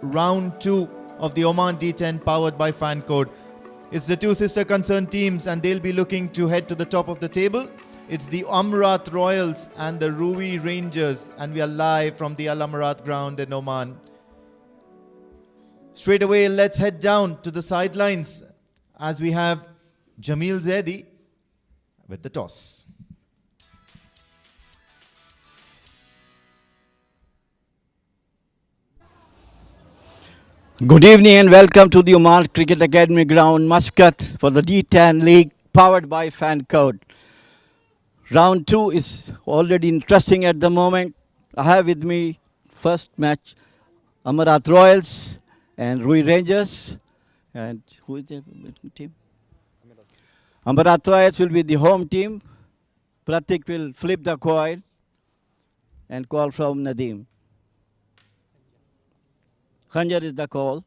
Round 2 of the Oman D10 powered by Fancode. It's the two sister concerned teams and they'll be looking to head to the top of the table. It's the Amerat Royals and the Ruwi Rangers, and we are live from the Al Amerat ground in Oman. Straight away, let's head down to the sidelines as we have Jamil Zaidi with the toss. Good evening and welcome to the Oman Cricket Academy ground, Muscat, for the D10 League powered by Fancode. Round 2 is already interesting at the moment. I have with me first match Amerat Royals and Ruwi Rangers. And who is the team? Amerat Royals will be the home team. Pratik will flip the coin and call from Nadeem. Khanjar is the call.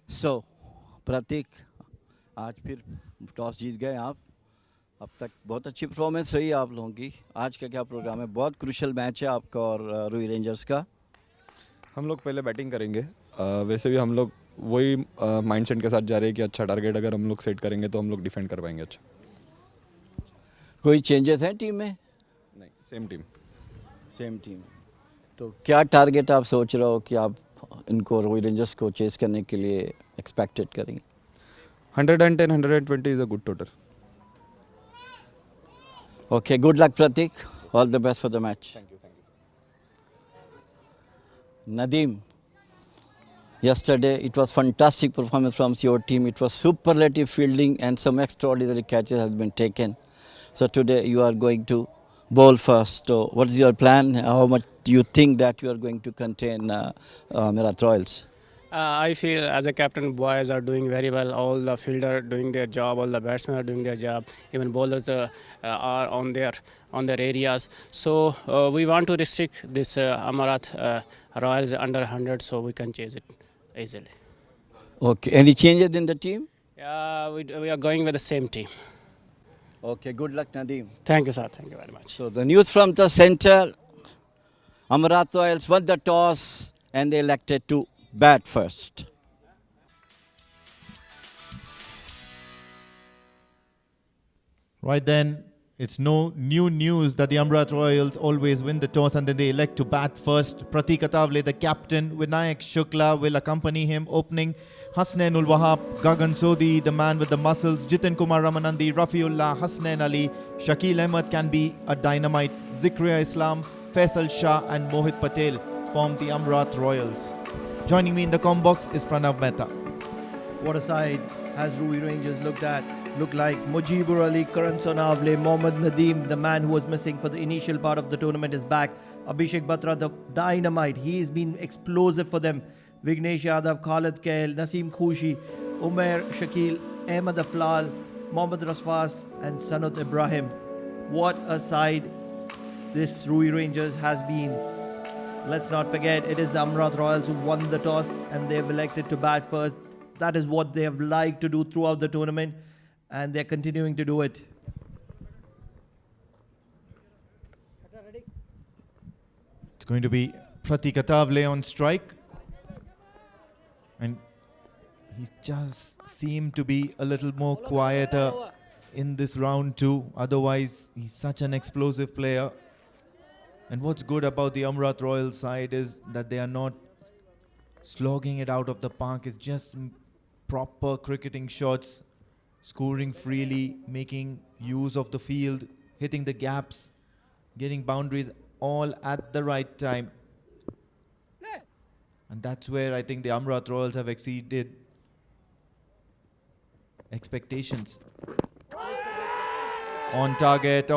So, Pratik, आज फिर toss जीत गए आप. अब तक बहुत अच्छी performance रही आप लोगों की. आज का क्या प्रोग्राम है? बहुत क्रूशियल मैच है आपका और रूई रेंजर्स का. हम लोग पहले बैटिंग करेंगे. वैसे भी हम लोग वही माइंडसेट के साथ जा रहे हैं कि अच्छा टारगेट अगर हम लोग सेट करेंगे तो हम लोग डिफेंड कर पाएंगे. अच्छा, कोई चेंजेस हैं टीम में? नहीं, सेम टीम. तो क्या टारगेट आप सोच रहे हो कि आप इनको रूई रेंजर्स को चेस करने के लिए एक्सपेक्टेड करेंगे? 110, 120 is a good total. Okay, good luck Pratik. All the best for the match. Thank you. Nadeem, yesterday it was fantastic performance from your team. It was superlative fielding and some extraordinary catches has been taken. So today you are going to bowl first. So what is your plan? How much do you think that you are going to contain Amerat Royals? I feel as a captain, boys are doing very well. All the fielder doing their job, all the batsmen are doing their job. Even bowlers are on their areas. So we want to restrict this Amerat Royals under 100, so we can chase it easily. Okay. Any changes in the team? We are going with the same team. Okay. Good luck, Nadeem. Thank you, sir. Thank you very much. So the news from the centre: Amerat Royals won the toss and they elected to bat first. Right then, it's no new news that the Amerat Royals always win the toss and then they elect to bat first. Pratik Atavale, the captain, Vinayak Shukla will accompany him opening. Hasnain ul Wahab, Gagan Sodhi, the man with the muscles, Jitin Kumar Ramanandi, Rafiullah, Hasnain Ali, Shakil Ahmed can be a dynamite, Zikriya Islam, Faisal Shah and Mohit Patel form the Amerat Royals. Joining me in the comm box is Pranav Mehta. What a side has Ruwi Rangers looked like. Mujibur Ali, Karan Sonavle, Mohammad Nadeem, the man who was missing for the initial part of the tournament, is back. Abhishek Batra, the dynamite, he's been explosive for them. Vignesh Yadav, Khalid Kail, Naseem Khushi, Umair Shakil, Ahmed Aflal, Mohammad Rasfas and Sanad Ibrahim. What a side this Ruwi Rangers has been. Let's not forget, it is the Amerat Royals who won the toss and they've elected to bat first. That is what they have liked to do throughout the tournament and they're continuing to do it. It's going to be Pratik Atavale on strike. And he just seemed to be a little more quieter in this round 2. Otherwise, he's such an explosive player. And what's good about the Amerat Royal side is that they are not slogging it out of the park. It's just proper cricketing shots, scoring freely, making use of the field, hitting the gaps, getting boundaries all at the right time. And that's where I think the Amerat Royals have exceeded expectations. On target.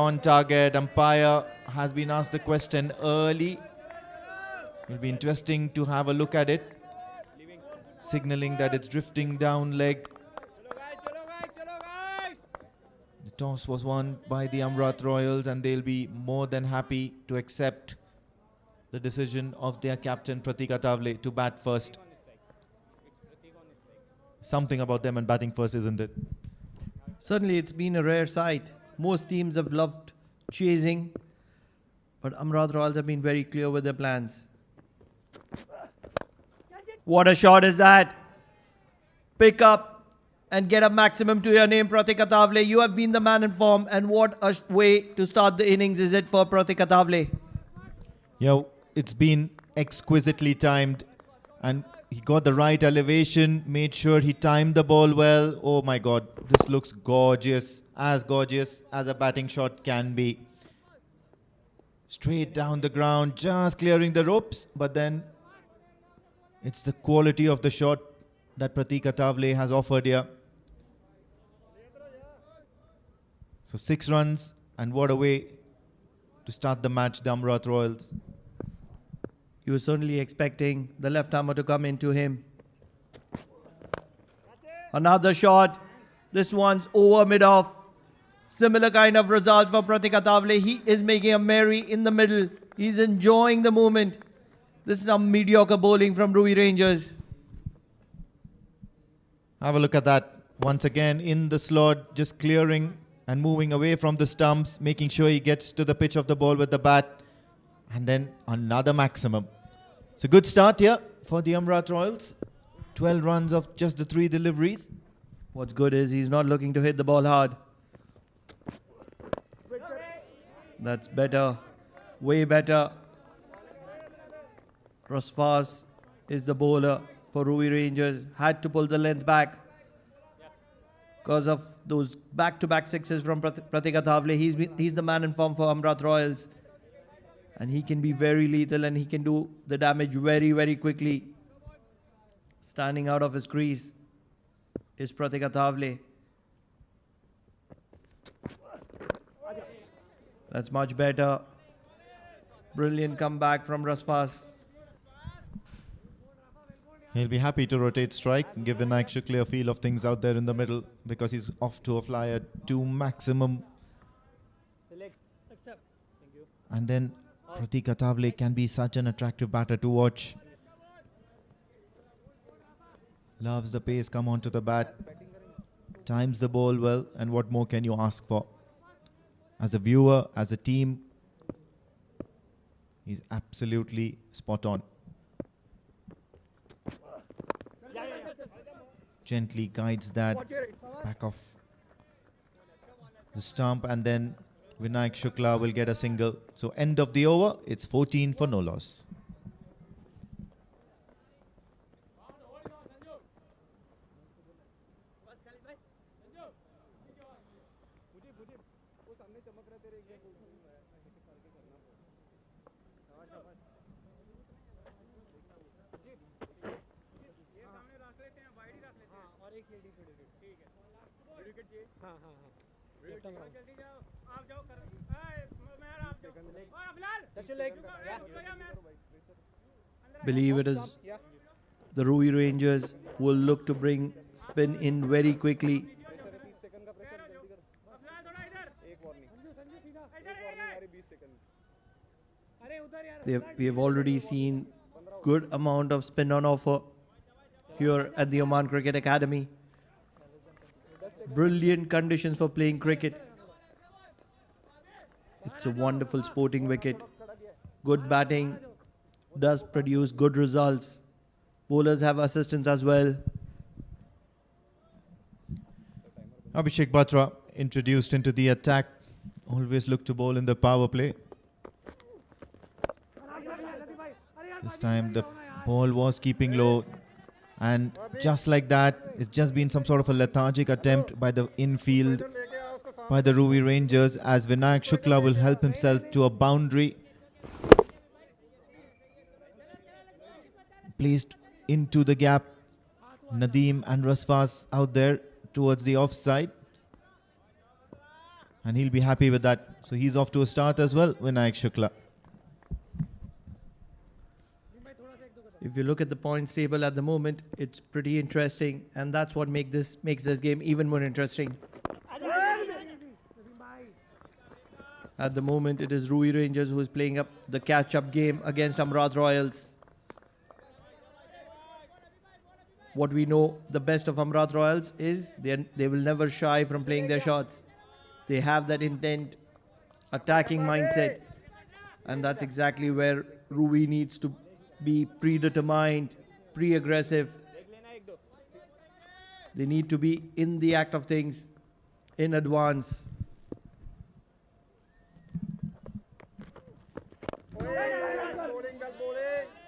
Umpire has been asked the question early. It will be interesting to have a look at it. Signaling that it's drifting down leg. The toss was won by the Amerat Royals and they'll be more than happy to accept the decision of their captain Pratik Atavale to bat first. Something about them and batting first, isn't it? Certainly, it's been a rare sight. Most teams have loved chasing, But Amerat Royals have been very clear with their plans. What a shot is that? Pick up and get a maximum to your name, Pratik Atavale. You have been the man in form, and what a way to start the innings is it for Pratik Atavale? Yeah, it's been exquisitely timed, and he got the right elevation, made sure he timed the ball well. Oh my God, this looks gorgeous as a batting shot can be. Straight down the ground, just clearing the ropes, but then it's the quality of the shot that Pratik Atavale has offered here. So 6 runs, and what a way to start the match, the Amerat Royals. He was certainly expecting the left-armer to come into him. Another shot. This one's over mid-off. Similar kind of result for Pratik Atavale. He is making a merry in the middle. He's enjoying the moment. This is some mediocre bowling from Ruwi Rangers. Have a look at that. Once again in the slot, just clearing and moving away from the stumps, making sure he gets to the pitch of the ball with the bat. And then another maximum. It's a good start here for the Amerat Royals. 12 runs of just the 3 deliveries. What's good is he's not looking to hit the ball hard. That's better. Way better. Rasfas is the bowler for Ruwi Rangers. Had to pull the length back because of those back-to-back sixes from Pratik Atavale. He's the man in form for Amerat Royals. And he can be very lethal, and he can do the damage very, very quickly. Standing out of his crease is Pratik Atavale. That's much better. Brilliant comeback from Rasfas. He'll be happy to rotate strike and give Vinayak Shukla a feel of things out there in the middle, because he's off to a flyer 2 maximum. And then Pratik Atavale can be such an attractive batter to watch. Loves the pace, come onto the bat, times the ball well, and what more can you ask for? As a viewer, as a team, he's absolutely spot on. Gently guides that back off the stump, and then Vinayak Shukla will get a single. So end of the over, it's 14 for no loss. Believe it is the Ruwi Rangers who will look to bring spin in very quickly. We have already seen good amount of spin on offer here at the Oman Cricket Academy. Brilliant conditions for playing cricket. It's a wonderful sporting wicket. Good batting does produce good results. Bowlers have assistance as well. Abhishek Batra introduced into the attack. Always look to bowl in the power play. This time the ball was keeping low, and just like that, it's just been some sort of a lethargic attempt by the infield by the Ruwi Rangers, as Vinayak Shukla will help himself to a boundary. Placed into the gap. Nadeem and Rasfas out there towards the offside. And he'll be happy with that. So he's off to a start as well, Vinayak Shukla. If you look at the points table at the moment, it's pretty interesting, and that's what makes this game even more interesting. At the moment, it is Ruwi Rangers who is playing up the catch-up game against Amerat Royals. What we know the best of Amerat Royals is they will never shy from playing their shots. They have that intent, attacking mindset, And that's exactly where Ruwi needs to be predetermined, pre-aggressive. They need to be in the act of things in advance.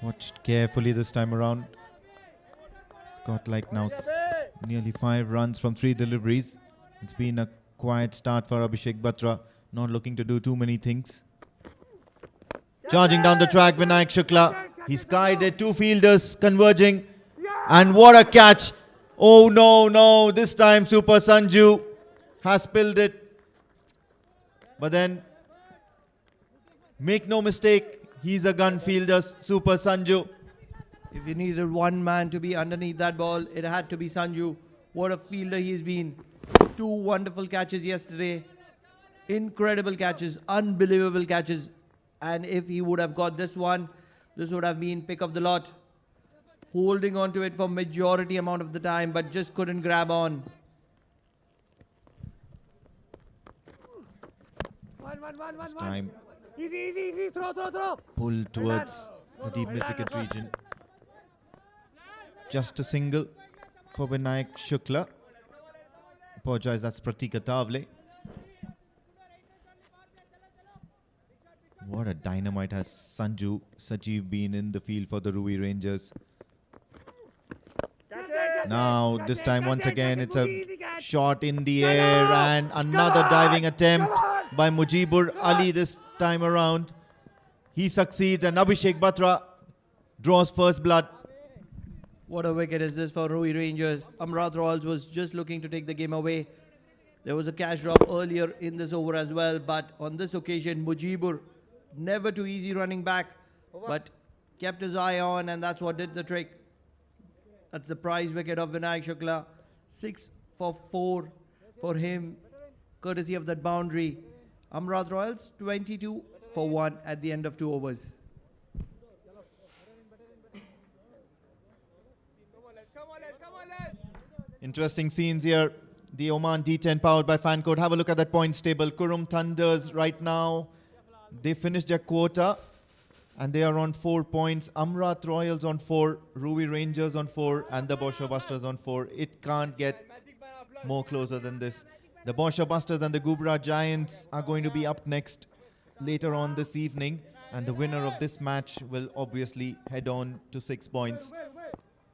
Watched carefully this time around. It's got like now nearly 5 runs from 3 deliveries. It's been a quiet start for Abhishek Batra, not looking to do too many things. Charging down the track, Vinayak Shukla. He skied it, 2 fielders converging. And what a catch! Oh no, this time Super Sanju has spilled it. But then, make no mistake, he's a gun fielder, Super Sanju. If you needed one man to be underneath that ball, it had to be Sanju. What a fielder he's been. 2 wonderful catches yesterday. Incredible catches, unbelievable catches. And if he would have got this one, this would have been pick of the lot. Holding on to it for majority amount of the time, but just couldn't grab on. This time, Easy. Throw. pull towards the deep mid-wicket region. Just a single for Vinayak Shukla. Apologize, that's Pratika Tavle. What a dynamite has Sanju Sajeev been in the field for the Ruwi Rangers. Now, this time once again, it's a shot in the air and another diving attempt by Mujibur Ali this time around. He succeeds and Abhishek Batra draws first blood. What a wicket is this for Ruwi Rangers. Amerat Royals was just looking to take the game away. There was a catch drop earlier in this over as well, but on this occasion, Mujibur, never too easy running back, but kept his eye on, and that's what did the trick. That's the prize wicket of Vinayak Shukla. 6 for 4 for him, courtesy of that boundary. Amerat Royals 22 for 1 at the end of 2 overs. Interesting scenes here. The Oman D10 powered by Fancode. Have a look at that points table. Kurum Thunders right now, they finished their quota and they are on 4 points. Amerat Royals on 4, Ruwi Rangers on 4 and the Bosher Busters on 4. It can't get more closer than this. The Bosher Busters and the Gubra Giants are going to be up next later on this evening, and the winner of this match will obviously head on to 6 points.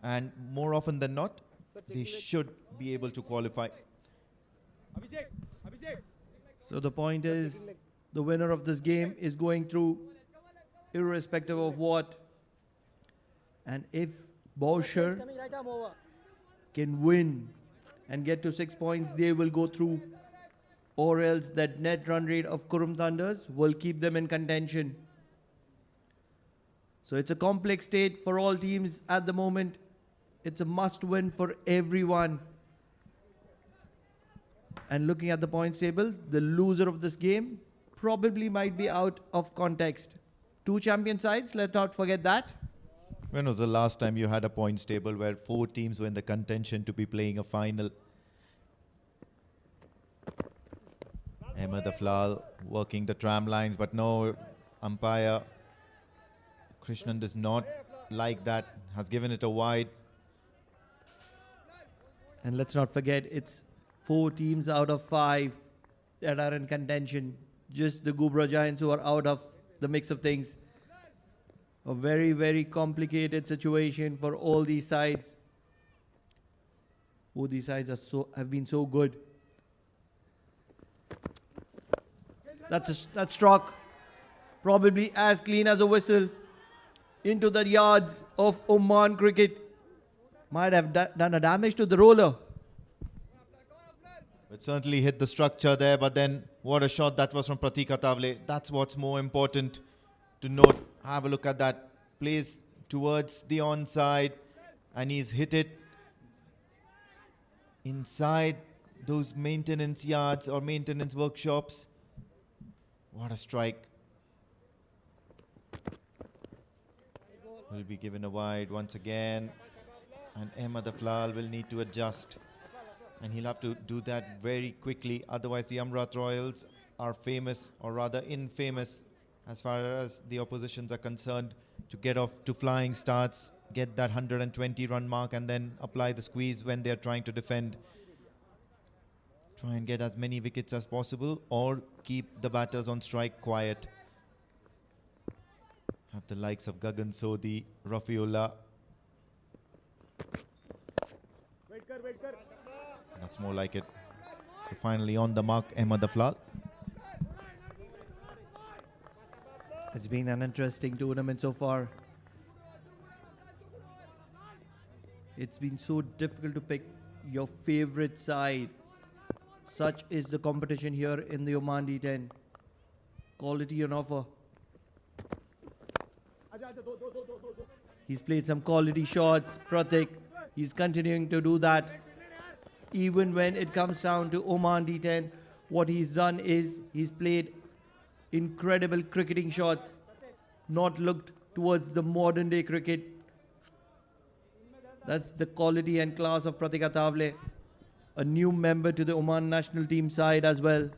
And more often than not, they should be able to qualify. So the point is, the winner of this game is going through irrespective of what. And if Bosher can win and get to 6 points, they will go through. Or else that net run rate of Kurum Thunders will keep them in contention. So it's a complex state for all teams at the moment. It's a must win for everyone. And looking at the points table, the loser of this game probably might be out of context. 2 champion sides, let's not forget that. When was the last time you had a points table where 4 teams were in the contention to be playing a final? Ahmed Aflal working the tram lines, but no, umpire Krishnan does not like that, has given it a wide. And let's not forget, it's 4 teams out of 5 that are in contention. Just the Gubra Giants who are out of the mix of things. A very, very complicated situation for all these sides. Both these sides have been so good. That's struck probably as clean as a whistle into the yards of Oman cricket. Might have done a damage to the roller. It certainly hit the structure there, but then what a shot that was from Pratika Tavle. That's what's more important to note. Have a look at that. Plays towards the onside and he's hit it inside those maintenance yards or maintenance workshops. What a strike. Will be given a wide once again, and Ahmed Aflal will need to adjust, and he'll have to do that very quickly, otherwise the Amerat Royals are famous, or rather infamous, as far as the oppositions are concerned, to get off to flying starts, get that 120 run mark, and then apply the squeeze when they're trying to defend. Try and get as many wickets as possible, or keep the batters on strike quiet. Have the likes of Gagan Sodhi, Rafiullah. That's more like it. So finally on the mark, Ahmed Aflal. It's been an interesting tournament so far. It's been so difficult to pick your favorite side. Such is the competition here in the Oman D10. Quality on offer. He's played some quality shots, Pratik. He's continuing to do that. Even when it comes down to Oman D10, what he's done is he's played incredible cricketing shots, not looked towards the modern day cricket. That's the quality and class of Pratik Athavale, a new member to the Oman national team side as well.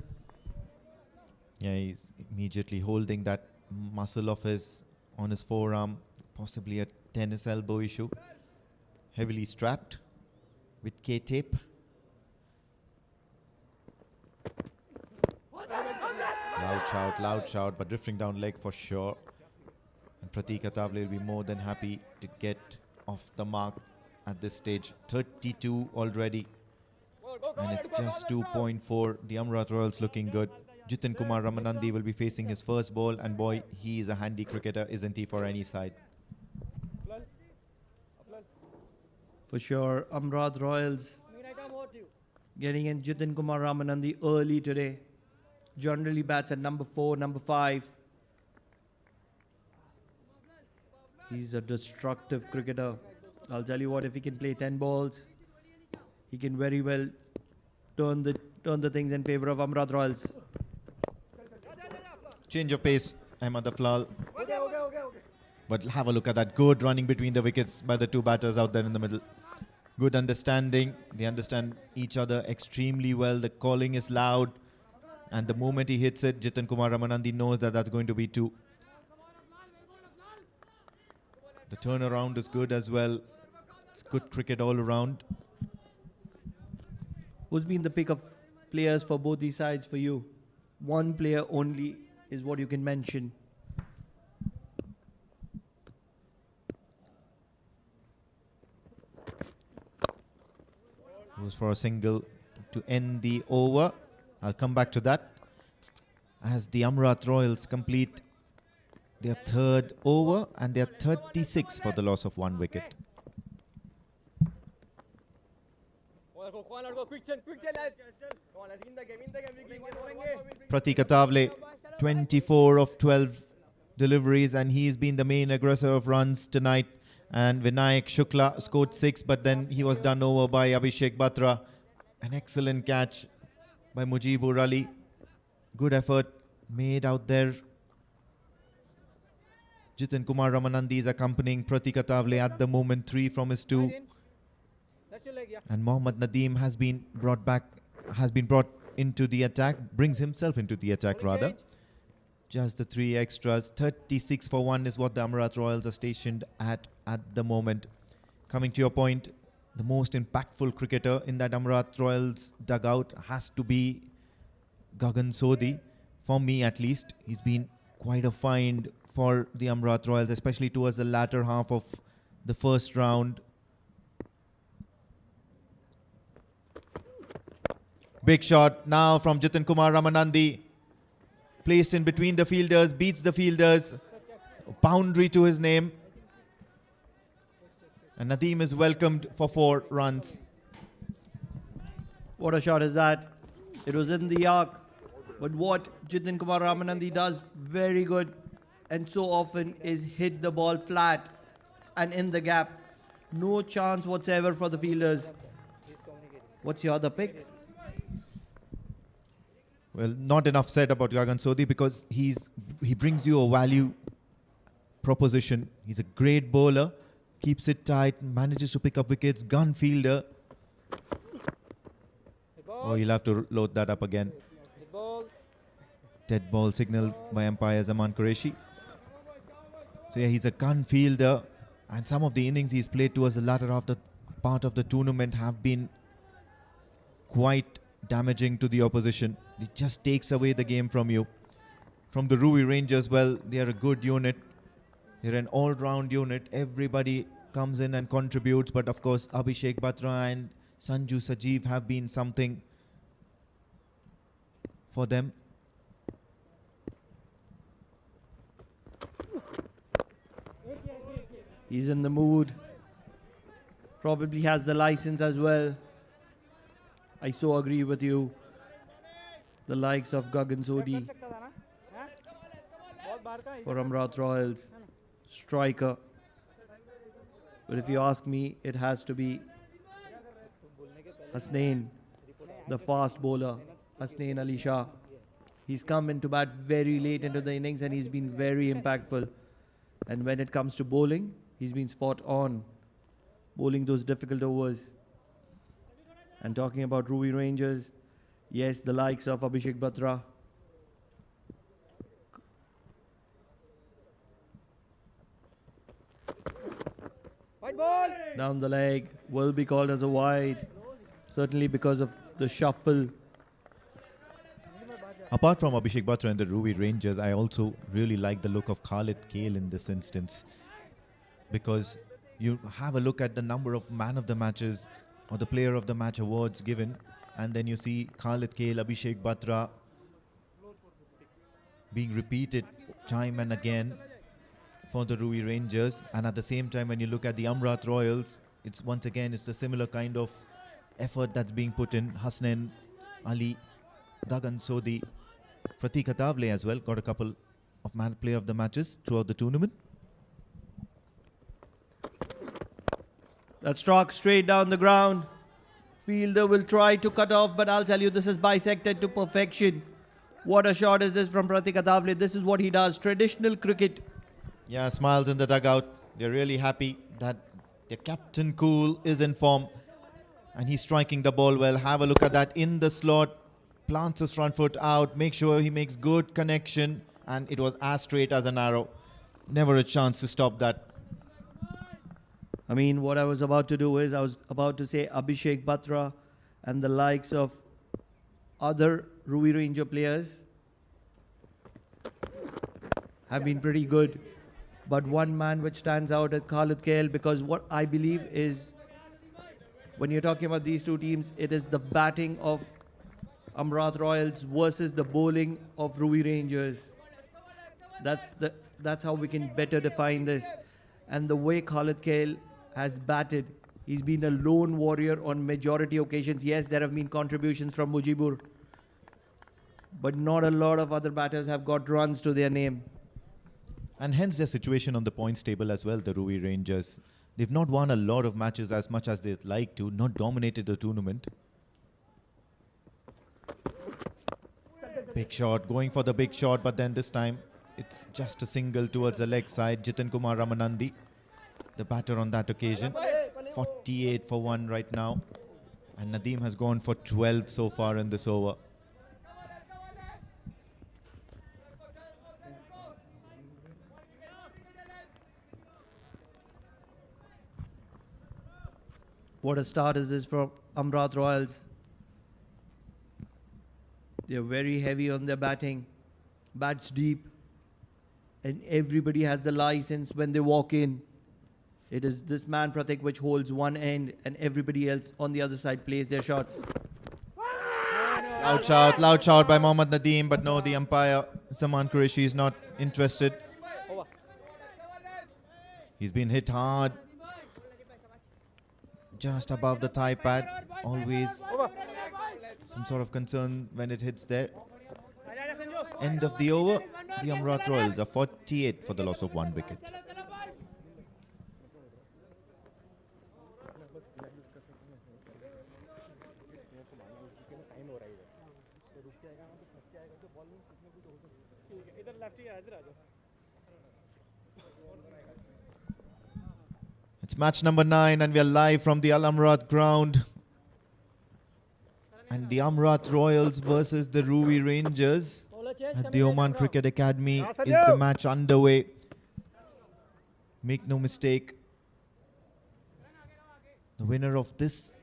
Yeah, he's immediately holding that muscle of his on his forearm, possibly a tennis elbow issue. Heavily strapped with K-tape. Loud shout, but drifting down leg for sure. And Pratik Athavale will be more than happy to get off the mark at this stage. 32 already. And it's just 2.4. The Amerat Royals looking good. Jitin Kumar Ramanandi will be facing his first ball, and boy, he is a handy cricketer, isn't he, for any side? For sure, Amerat Royals getting in Jitin Kumar Ramanandi early today. Generally bats at number 4, number 5. He's a destructive cricketer. I'll tell you what, if he can play 10 balls, he can very well turn the things in favor of Amerat Royals. Change of pace, Ahmed Aflal. But have a look at that. Good running between the wickets by the two batters out there in the middle. Good understanding. They understand each other extremely well. The calling is loud. And the moment he hits it, Jitin Kumar Ramanandi knows that that's going to be 2. The turnaround is good as well. It's good cricket all around. Who's been the pick of players for both these sides for you? One player only is what you can mention. Goes for a single to end the over. I'll come back to that as the Amerat Royals complete their third over, and they're 36 for the loss of 1 wicket. Pratik Athavale, 24 of 12 deliveries, and he's been the main aggressor of runs tonight. And Vinayak Shukla scored 6, but then he was done over by Abhishek Batra. An excellent catch by Mujibur Ali. Good effort made out there. Jitin Kumar Ramanandi is accompanying Pratik Athavale at the moment, 3 from his 2. And Mohammad Nadeem has been brought into the attack, brings himself into the attack rather. Just the 3 extras. 36 for 1 is what the Amerat Royals are stationed at the moment. Coming to your point, the most impactful cricketer in that Amerat Royals dugout has to be Gagan Sodhi. For me at least, he's been quite a find for the Amerat Royals, especially towards the latter half of the first round. Big shot now from Jitin Kumar Ramanandi. Placed in between the fielders, beats the fielders. Boundary to his name. And Nadeem is welcomed for 4 runs. What a shot is that? It was in the arc. But what Jitin Kumar Ramanandi does very good and so often is hit the ball flat and in the gap. No chance whatsoever for the fielders. What's your other pick? Well, not enough said about Gagan Sodhi because he brings you a value proposition. He's a great bowler, keeps it tight, manages to pick up wickets, gun fielder. Oh, you'll have to load that up again. Dead ball signal by umpire Zaman Qureshi. So yeah, he's a gun fielder, and some of the innings he's played towards the latter half the part of the tournament have been quite damaging to the opposition. It just takes away the game from you. From the Ruwi Rangers, well, they are a good unit. They're an all-round unit. Everybody comes in and contributes, but of course Abhishek Batra and Sanju Sajeev have been something for them. He's in the mood. Probably has the license as well. I so agree with you. The likes of Gagan Sodhi for Amerat Royals, striker. But if you ask me, it has to be Hasnain, the fast bowler, Hasnain Ali Shah. He's come into bat very late into the innings and he's been very impactful. And when it comes to bowling, he's been spot on, bowling those difficult overs. And talking about Ruwi Rangers, yes, the likes of Abhishek Batra. White ball. Down the leg, will be called as a wide, certainly because of the shuffle. Apart from Abhishek Batra and the Ruwi Rangers, I also really like the look of Khalid Kale in this instance, because you have a look at the number of man of the matches or the player of the match awards given, and then you see Khalid Kale, Abhishek Batra being repeated time and again for the Ruwi Rangers. And at the same time, when you look at the Amerat Royals, it's once again it's the similar kind of effort that's being put in. Hasnain Ali, Gagan Sodhi, Pratik Atavale as well got a couple of man player of the matches throughout the tournament. That struck straight down the ground. Fielder will try to cut off, but I'll tell you, this is bisected to perfection. What a shot is this from Pratik Atavale. This is what he does. Traditional cricket. Yeah, smiles in the dugout. They're really happy that their captain Cool is in form and he's striking the ball well. Have a look at that in the slot. Plants his front foot out. Make sure he makes good connection, and it was as straight as an arrow. Never a chance to stop that. I mean, what I was about to do is I was about to say Abhishek Batra and the likes of other Ruwi Ranger players have been pretty good. But one man which stands out is Khalid Kale, because what I believe is, when you're talking about these two teams, it is the batting of Amerat Royals versus the bowling of Ruwi Rangers. That's how we can better define this. And the way Khalid Kale has batted, he's been a lone warrior on majority occasions. Yes, there have been contributions from Mujibur, but not a lot of other batters have got runs to their name. And hence their situation on the points table as well, the Ruwi Rangers. They've not won a lot of matches as much as they'd like to, not dominated the tournament. Big shot, going for the big shot, but then this time it's just a single towards the leg side. Jitin Kumar Ramanandi, the batter on that occasion. 48 for 1 right now. And Nadeem has gone for 12 so far in this over. What a start is this from Amerat Royals. They're very heavy on their batting. Bats deep. And everybody has the license when they walk in. It is this man Pratik which holds one end and everybody else on the other side plays their shots. Loud shout by Mohammad Nadeem, but no, the umpire, Zaman Qureshi, is not interested. He's been hit hard. Just above the thigh pad. Always some sort of concern when it hits there. End of the over. The Amerat Royals are 48 for the loss of 1 wicket. It's match number 9 and we are live from the Al Amerat ground. And the Amerat Royals versus the Ruwi Rangers. at the Oman Cricket Academy is the match underway. Make no mistake, the winner of this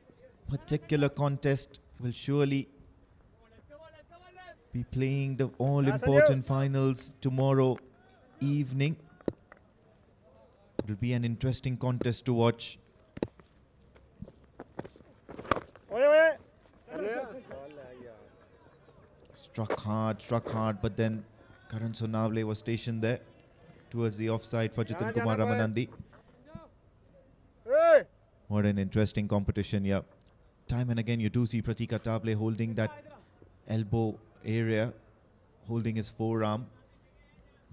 particular contest will surely be playing the all-important finals tomorrow evening. It will be an interesting contest to watch. Struck hard, but then Karan Sonavle was stationed there towards the offside for Jitin Kumar Ramanandi. What an interesting competition, yeah. Time and again you do see Pratik Attavale holding that elbow area, holding his forearm.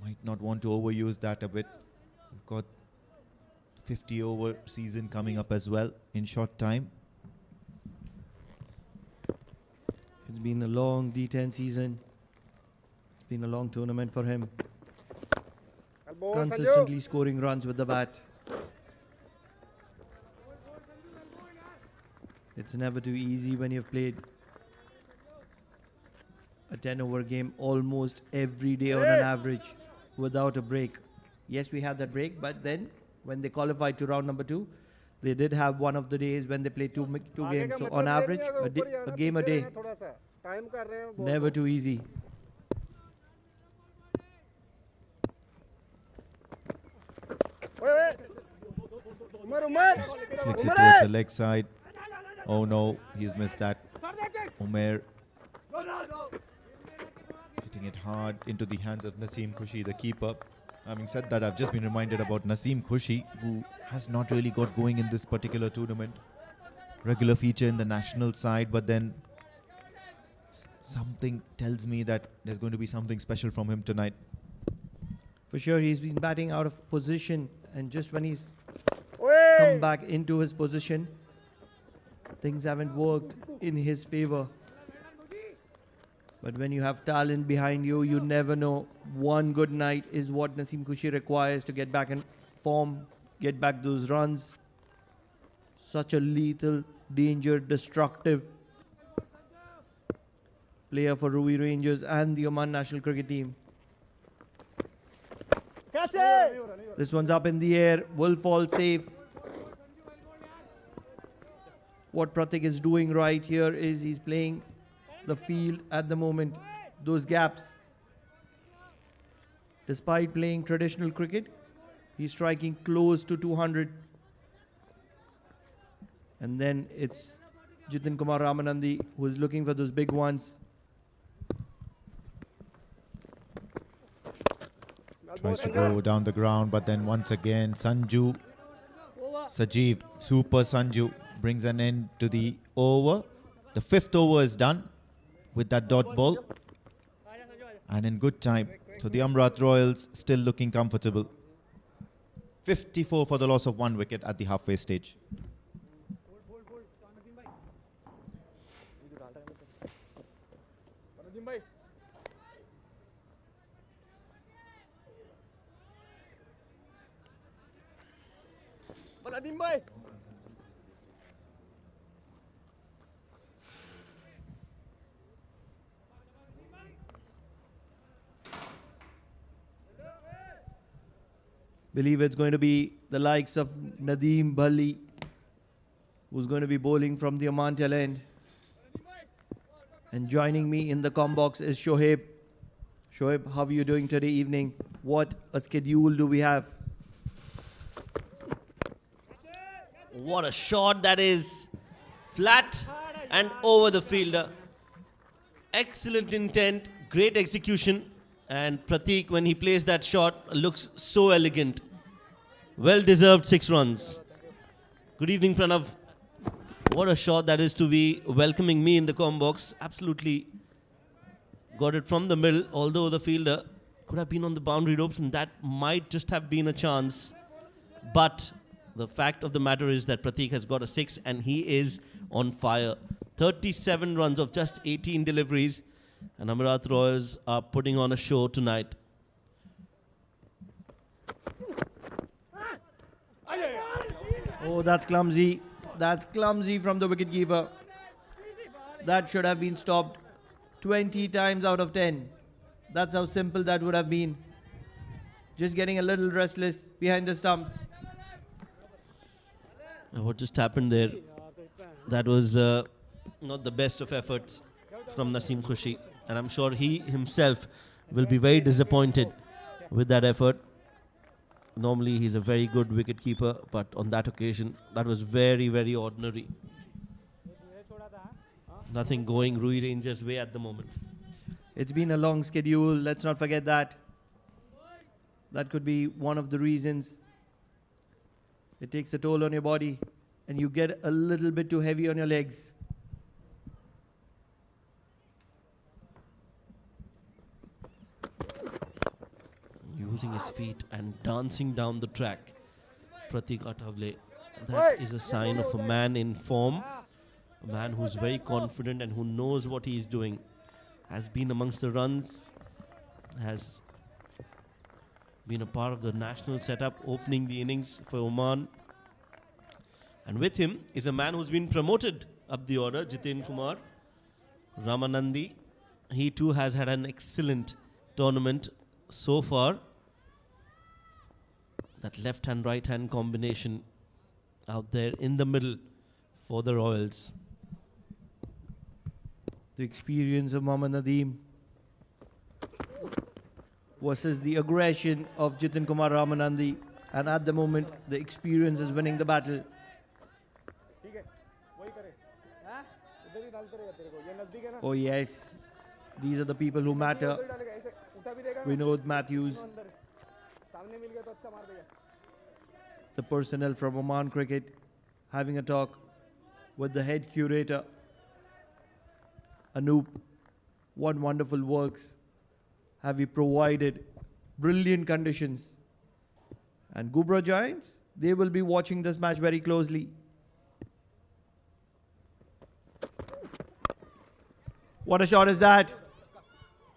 Might not want to overuse that a bit. We've got 50 over season coming up as well in short time. It's been a long D10 season. It's been a long tournament for him. Consistently scoring runs with the bat. It's never too easy when you've played a 10-over game almost every day on an average without a break. Yes, we had that break, but then when they qualified to round number 2, they did have one of the days when they played two games. So on average, a game a day. Never too easy. Flicks it towards the leg side. Oh no, he's missed that. Umair hitting it hard into the hands of Naseem Khushi, the keeper. Having said that, I've just been reminded about Naseem Khushi, who has not really got going in this particular tournament. Regular feature in the national side, but then something tells me that there's going to be something special from him tonight. For sure, he's been batting out of position, and just when he's come back into his position, things haven't worked in his favor. But when you have talent behind you, you never know. One good night is what Naseem Khushi requires to get back in form, get back those runs. Such a lethal, danger, destructive player for Ruwi Rangers and the Oman national cricket team. Catch it! This one's up in the air, will fall safe. What Pratik is doing right here is he's playing the field at the moment, those gaps. Despite playing traditional cricket, he's striking close to 200. And then it's Jitin Kumar Ramanandi who is looking for those big ones. Tries to go down the ground, but then once again Sanju, Sajeev, Super Sanju brings an end to the over. The 5th over is done with that dot ball, and in good time. So the Amerat Royals still looking comfortable. 54 for the loss of 1 wicket at the halfway stage. Believe it's going to be the likes of Nadeem Bali, who's going to be bowling from the Oman tail end. And joining me in the comm box is Shoaib. Shoaib, how are you doing today evening? What a schedule do we have? What a shot that is. Flat and over the fielder. Excellent intent, great execution. And Pratik, when he plays that shot, looks so elegant. Well-deserved 6 runs. Good evening, Pranav. What a shot that is to be welcoming me in the comm box. Absolutely got it from the middle, although the fielder could have been on the boundary ropes, and that might just have been a chance. But the fact of the matter is that Pratik has got a 6, and he is on fire. 37 runs of just 18 deliveries. And Amerat Royals are putting on a show tonight. Oh, that's clumsy. That's clumsy from the wicketkeeper. That should have been stopped 20 times out of 10. That's how simple that would have been. Just getting a little restless behind the stumps. What just happened there? That was not the best of efforts from Naseem Khushi, and I'm sure he himself will be very disappointed with that effort. Normally he's a very good wicket keeper, but on that occasion that was very, very ordinary. Nothing going Ruwi Rangers' way at the moment. It's been a long schedule, let's not forget that. That could be one of the reasons. It takes a toll on your body and you get a little bit too heavy on your legs. Using his feet and dancing down the track. Pratik Athavale. That is a sign of a man in form, a man who's very confident and who knows what he is doing. Has been amongst the runs, has been a part of the national setup, opening the innings for Oman. And with him is a man who's been promoted up the order, Jiten Kumar Ramanandi. He too has had an excellent tournament so far. That left hand, right hand combination out there in the middle for the Royals. The experience of Mohammad Nadeem versus the aggression of Jiten Kumar Ramanandi, and at the moment the experience is winning the battle. Oh yes, these are the people who matter. Vinod Matthews, the personnel from Oman Cricket, having a talk with the head curator. Anoop, what wonderful works have you provided? Brilliant conditions. And Gubra Giants, they will be watching this match very closely. What a shot is that?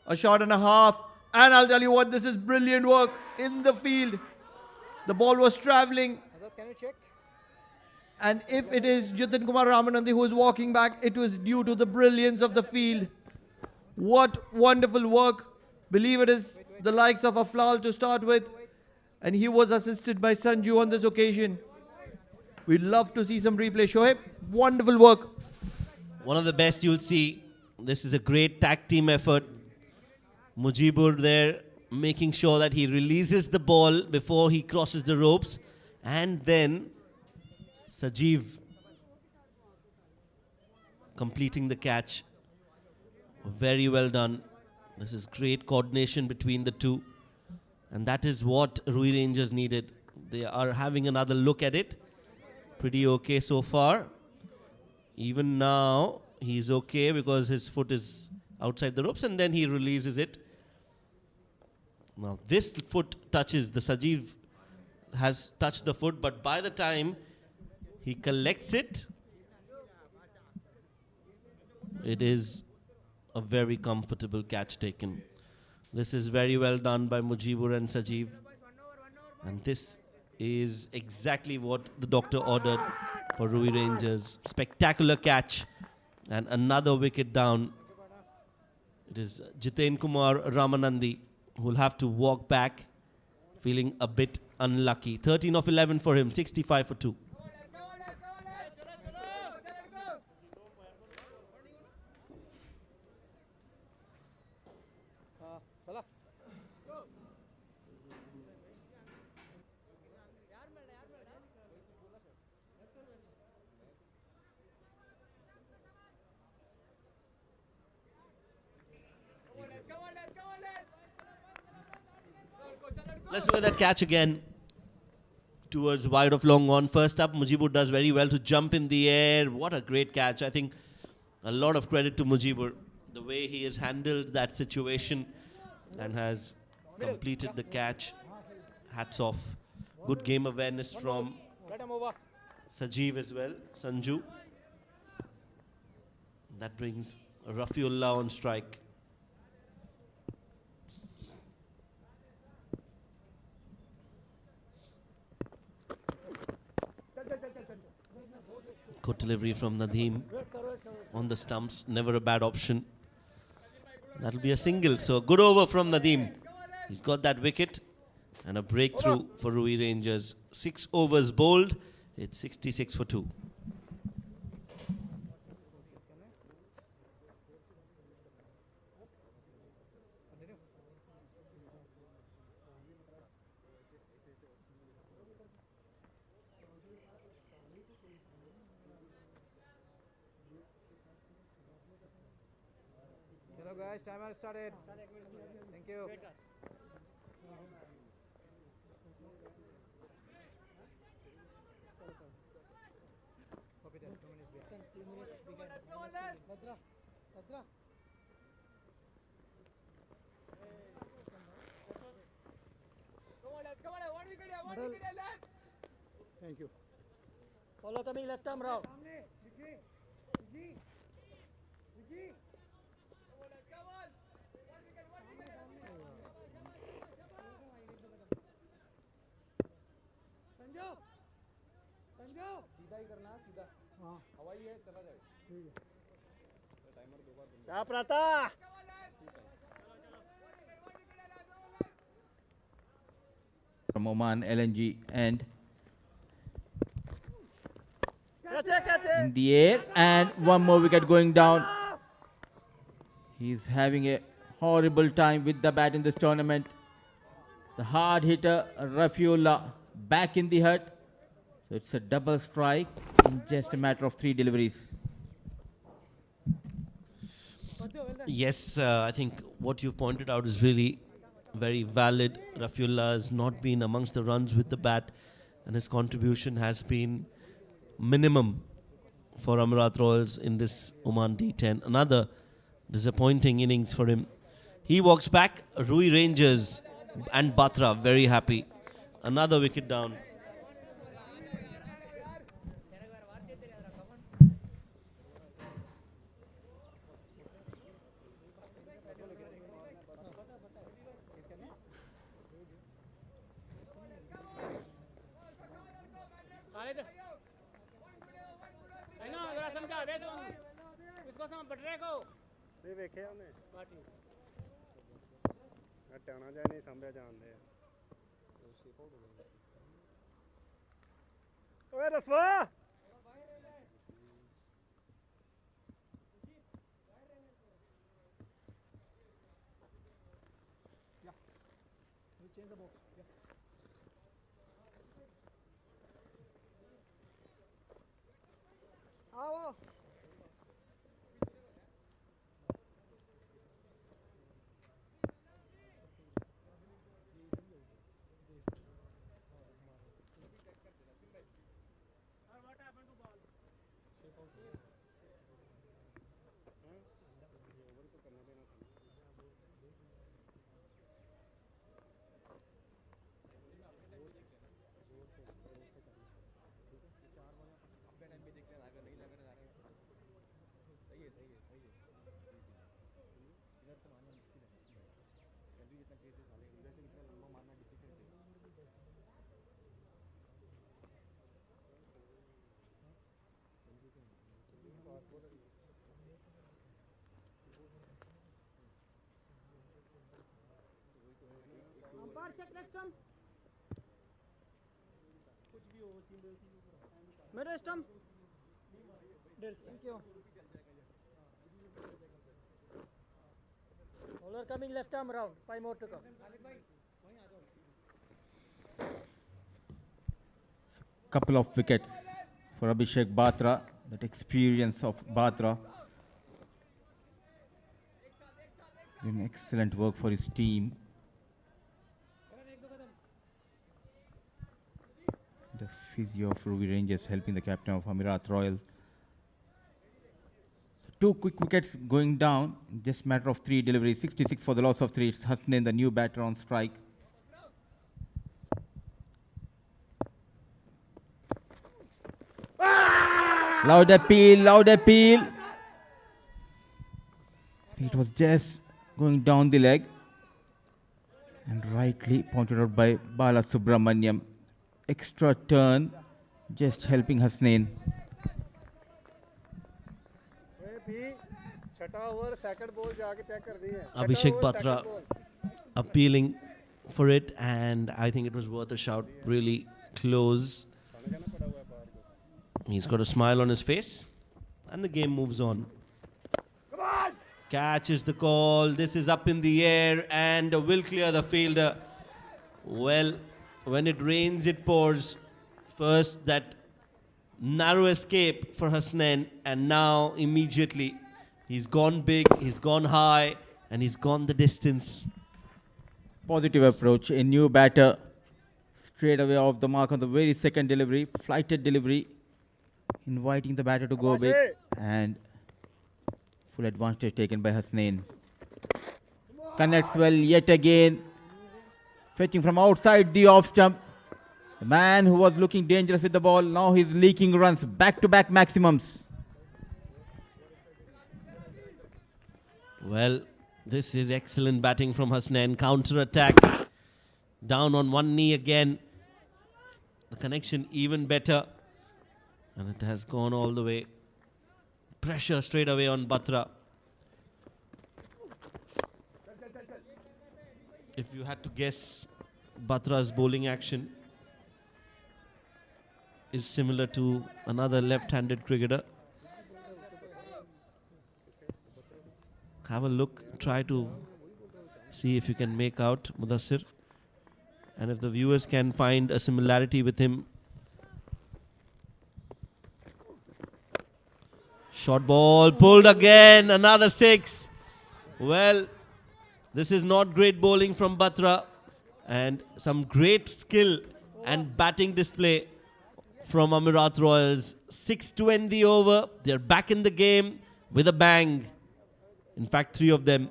A shot and a half. And I'll tell you what, this is brilliant work in the field. The ball was traveling. Can you check? And if it is Jiten Kumar Ramanandi who is walking back, it was due to the brilliance of the field. What wonderful work. Believe it is the likes of Aflal to start with. And he was assisted by Sanju on this occasion. We'd love to see some replay. Shoaib, wonderful work. One of the best you'll see. This is a great tag team effort. Mujibur there making sure that he releases the ball before he crosses the ropes. And then Sajeev completing the catch. Very well done. This is great coordination between the two. And that is what Ruwi Rangers needed. They are having another look at it. Pretty okay so far. Even now, he's okay because his foot is outside the ropes and then he releases it. Now this foot touches, the Sajeev has touched the foot, but by the time he collects it, it is a very comfortable catch taken. This is very well done by Mujibur and Sajeev. And this is exactly what the doctor ordered for Ruwi Rangers. Spectacular catch and another wicket down. It is Jiten Kumar Ramanandi who will have to walk back, feeling a bit unlucky. 13 of 11 for him, 65 for 2. Let's look at that catch again. Towards wide of long on. First up, Mujibur does very well to jump in the air. What a great catch. I think a lot of credit to Mujibur. The way he has handled that situation and has completed the catch. Hats off. Good game awareness from Sajeev as well. Sanju. That brings Rafiullah on strike. Good delivery from Nadeem on the stumps. Never a bad option. That'll be a single. So good over from Nadeem. He's got that wicket and a breakthrough for Ruwi Rangers. 6 overs bowled. It's 66 for 2. Hello guys, timer started. Thank you. Thank you. Follow coming left arm round. सीधा ही करना सीधा हाँ हवाई है चला जाए ठीक है टाइमर 2 बार क्या प्राता from Oman LNG and in the air, and one more wicket going down. He's having a horrible time with the bat in this tournament. The hard hitter Rafiullah back in the hut. So it's a double strike in just a matter of 3 deliveries. Yes, I think what you pointed out is really very valid. Rafiullah has not been amongst the runs with the bat, and his contribution has been minimum for Amerat Royals in this Oman D10. Another disappointing innings for him. He walks back. Ruwi Rangers and Batra very happy. Another wicket down. ਵੇਖਿਆ ਉਹਨੇ ਬਾਟੀ ਹਟਾਉਣਾ ਜਾਂ ਨਹੀਂ ਸੰਭਿਆ ਜਾਂਦੇ ਓਏ ਰਸਵਾ ਆਓ Middle stump. Thank you. Bowler coming left arm round. 5 more to come. Couple of wickets for Abhishek Batra. That experience of Batra. Doing excellent work for his team. The physio of Ruwi Rangers helping the captain of Amerat Royals. So 2 quick wickets going down. Just matter of 3 deliveries. 66 for the loss of 3. It's Hasnain, the new batter on strike. Loud appeal, loud appeal. I think it was just going down the leg. And rightly pointed out by Bala Subramaniam. Extra turn, just helping Hasnain. छठा over second ball जाके check कर दी है Abhishek Batra appealing for it, and I think it was worth a shout. Really close. He's got a smile on his face, and the game moves on. Catches the call. This is up in the air and will clear the fielder. Well, when it rains, it pours. First, that narrow escape for Hasnain, and now immediately he's gone big, he's gone high, and he's gone the distance. Positive approach. A new batter straight away off the mark on the very second delivery, flighted delivery, inviting the batter to go big, and full advantage taken by Hasnain. Connects well yet again, fetching from outside the off stump. The man who was looking dangerous with the ball, now he's leaking runs, back-to-back maximums. Well, this is excellent batting from Hasnain. Counter-attack. Down on one knee again. The connection even better. And it has gone all the way. Pressure straight away on Batra. If you had to guess, Batra's bowling action is similar to another left-handed cricketer. Have a look, try to see if you can make out Mudassir, and if the viewers can find a similarity with him. Short ball pulled again, another six. Well, this is not great bowling from Batra, and some great skill and batting display from Amerat Royals. 6 to end the over. They're back in the game with a bang. In fact, 3 of them.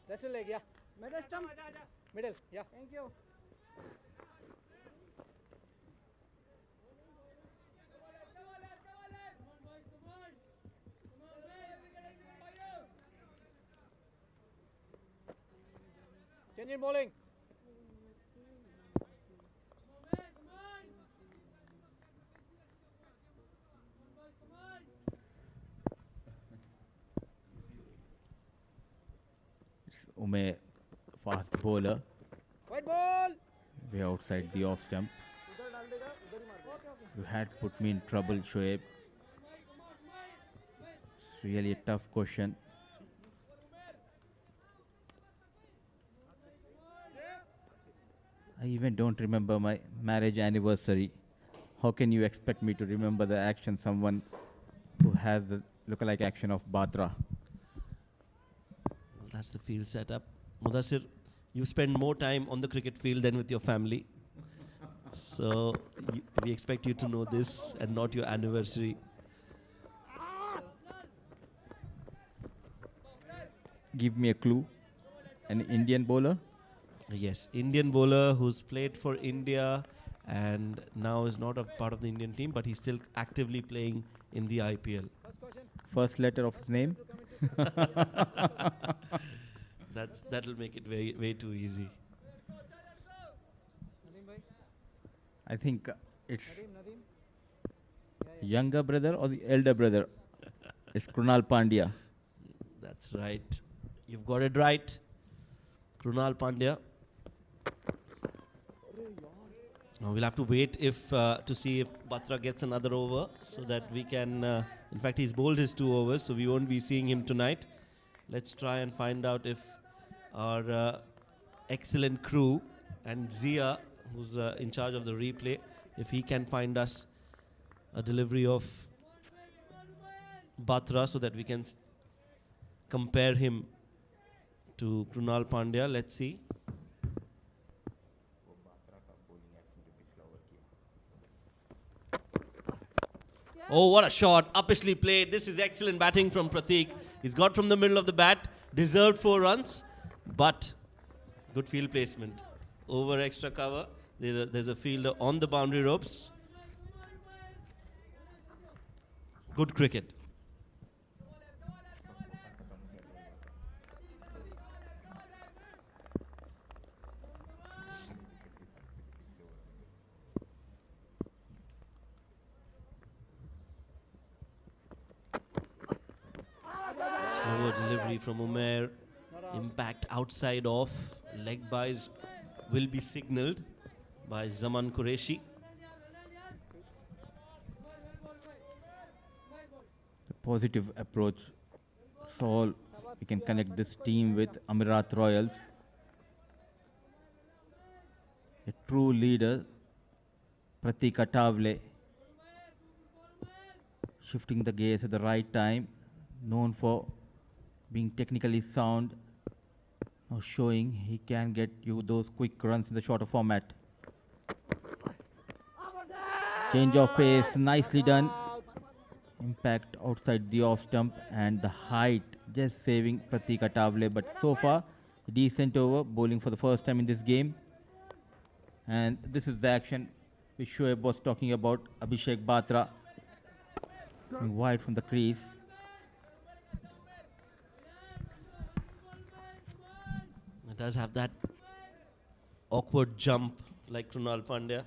That's your leg, yeah. Middle stump. Middle, yeah. Thank you. Change in bowling. Ume, fast bowler, White ball. way outside the off stump. You had put me in trouble, Shoaib. It's really a tough question. I even don't remember my marriage anniversary. How can you expect me to remember the action someone who has the lookalike action of Batra? That's the field setup. Mudassir, you spend more time on the cricket field than with your family. So we expect you to know this and not your anniversary. Give me a clue. An Indian bowler? Yes, Indian bowler who's played for India and now is not a part of the Indian team, but he's still actively playing in the IPL. First letter of his name? That'll make it way too easy. I think it's younger brother or the elder brother. It's Krunal Pandya. That's right. You've got it right. Krunal Pandya. Now we'll have to wait to see if Batra gets another over so that we can... in fact, he's bowled his 2 overs, so we won't be seeing him tonight. Let's try and find out if our excellent crew and Zia, who's in charge of the replay, if he can find us a delivery of Batra so that we can compare him to Krunal Pandya. Let's see. Oh, what a shot. Uppishly played. This is excellent batting from Pratik. He's got from the middle of the bat. Deserved 4 runs. But good field placement. Over extra cover. There's a fielder on the boundary ropes. Good cricket. Slower delivery from Umair. Impact outside off. Leg byes will be signalled by Zaman Qureshi. The positive approach. So all we can connect this team with Amerat Royals. A true leader, Pratik Atavle, shifting the gears at the right time, known for being technically sound, now showing he can get you those quick runs in the shorter format. Change of pace, nicely done. Impact outside the off stump and the height just saving Pratik Atavle, but so far decent over, bowling for the first time in this game. And this is the action which Shoaib was talking about. Abhishek Batra going wide from the crease. It does have that awkward jump like Krunal Pandya.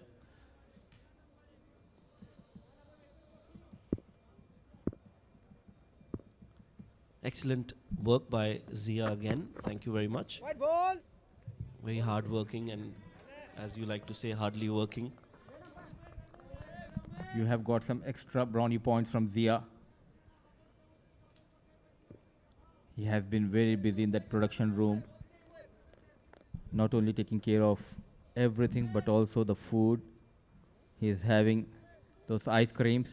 Excellent work by Zia again. Thank you very much. White ball. Very hard working and, as you like to say, hardly working. You have got some extra brownie points from Zia. He has been very busy in that production room, not only taking care of everything but also the food. He is having those ice creams.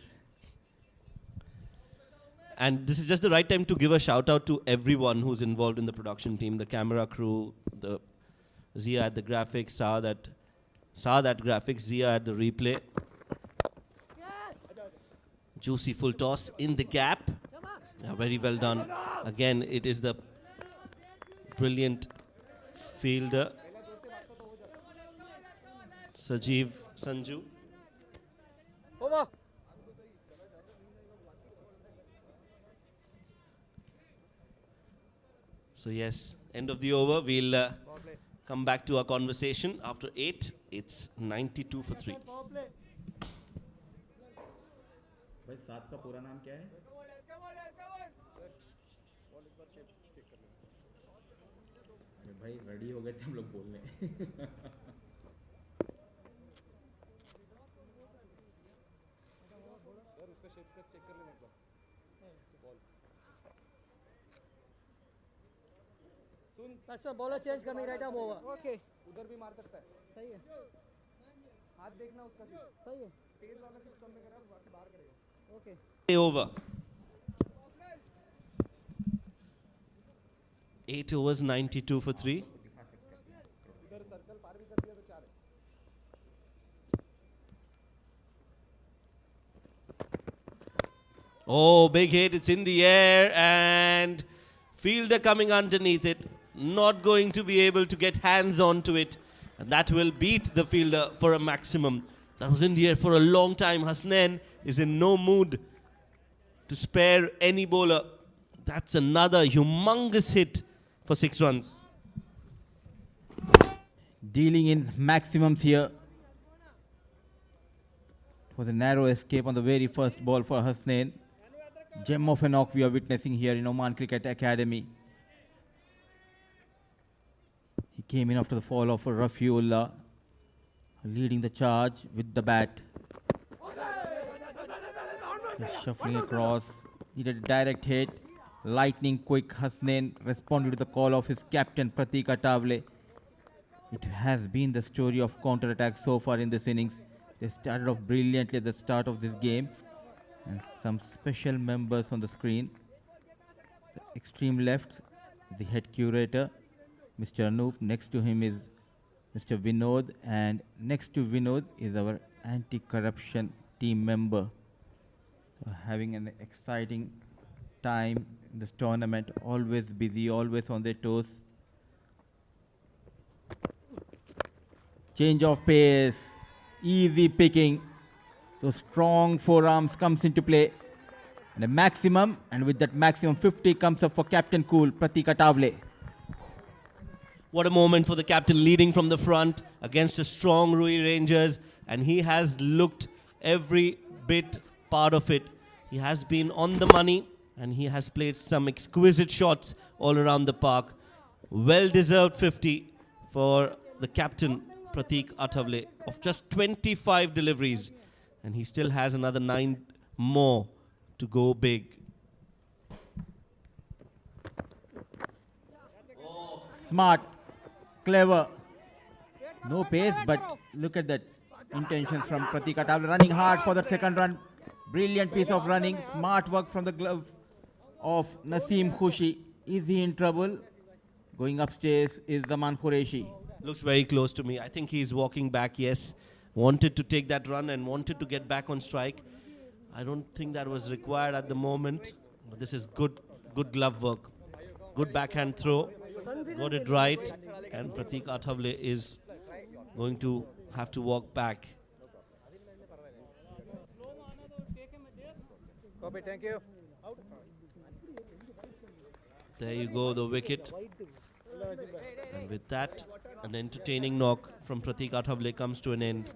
And this is just the right time to give a shout out to everyone who's involved in the production team, the camera crew, the Zia at the graphics, Saad at graphics, Zia at the replay. Juicy full toss in the gap. Yeah, very well done. Again, it is the brilliant fielder, Sajeev Sanju. Over. So yes, end of the over. We'll come back to our conversation after 8. It's 92 for 3. भाई सात का पूरा नाम क्या है? अरे भाई ready हो गए थे हम लोग बोलने. बैट्समैन बॉलर चेंज करने राइट आर्म ओवर. ओके. उधर भी मार सकता है. सही है. हाथ देखना उसका. सही है. तेज वाला सिर्फ कम में करा, बाहर करेगा. Okay. Over. 8 overs, 92 for 3. Oh, big hit. It's in the air and fielder coming underneath it. Not going to be able to get hands onto it. And that will beat the fielder for a maximum. That was in the air for a long time. Hasnain is in no mood to spare any bowler. That's another humongous hit for 6 runs. Dealing in maximums here. It was a narrow escape on the very first ball for Hasnain. Gem of a knock we are witnessing here in Oman Cricket Academy. He came in after the fall of Rafiullah, leading the charge with the bat. Just shuffling across, needed a direct hit. Lightning quick, Hasnain responded to the call of his captain Pratik Atavle. It has been the story of counter-attack so far in this innings. They started off brilliantly at the start of this game. And some special members on the screen. The extreme left, the head curator, Mr. Anoop. Next to him is Mr. Vinod, and next to Vinod is our anti-corruption team member, Having an exciting time in this tournament, always busy, always on their toes. Change of pace, easy picking. Those strong forearms comes into play. And a maximum, and with that maximum 50 comes up for Captain Cool, Pratik Atavale. What a moment for the captain, leading from the front against a strong Ruwi Rangers, and he has looked every bit part of it. He has been on the money, and he has played some exquisite shots all around the park. Well-deserved 50 for the captain, Pratik Atavale, of just 25 deliveries, and he still has another 9 more to go big. Smart, clever, no pace, but look at that intentions from Pratik Atavale, running hard for the second run. Brilliant piece of running, smart work from the glove of Naseem Khushi. Is he in trouble? Going upstairs is Zaman Qureshi. Looks very close to me. I think he's walking back, yes. Wanted to take that run and wanted to get back on strike. I don't think that was required at the moment. But this is good glove work. Good backhand throw. Got it right. And Pratik Atavale is going to have to walk back. Copy, thank you. There you go, the wicket. And with that, an entertaining knock from Pratik Atavale comes to an end.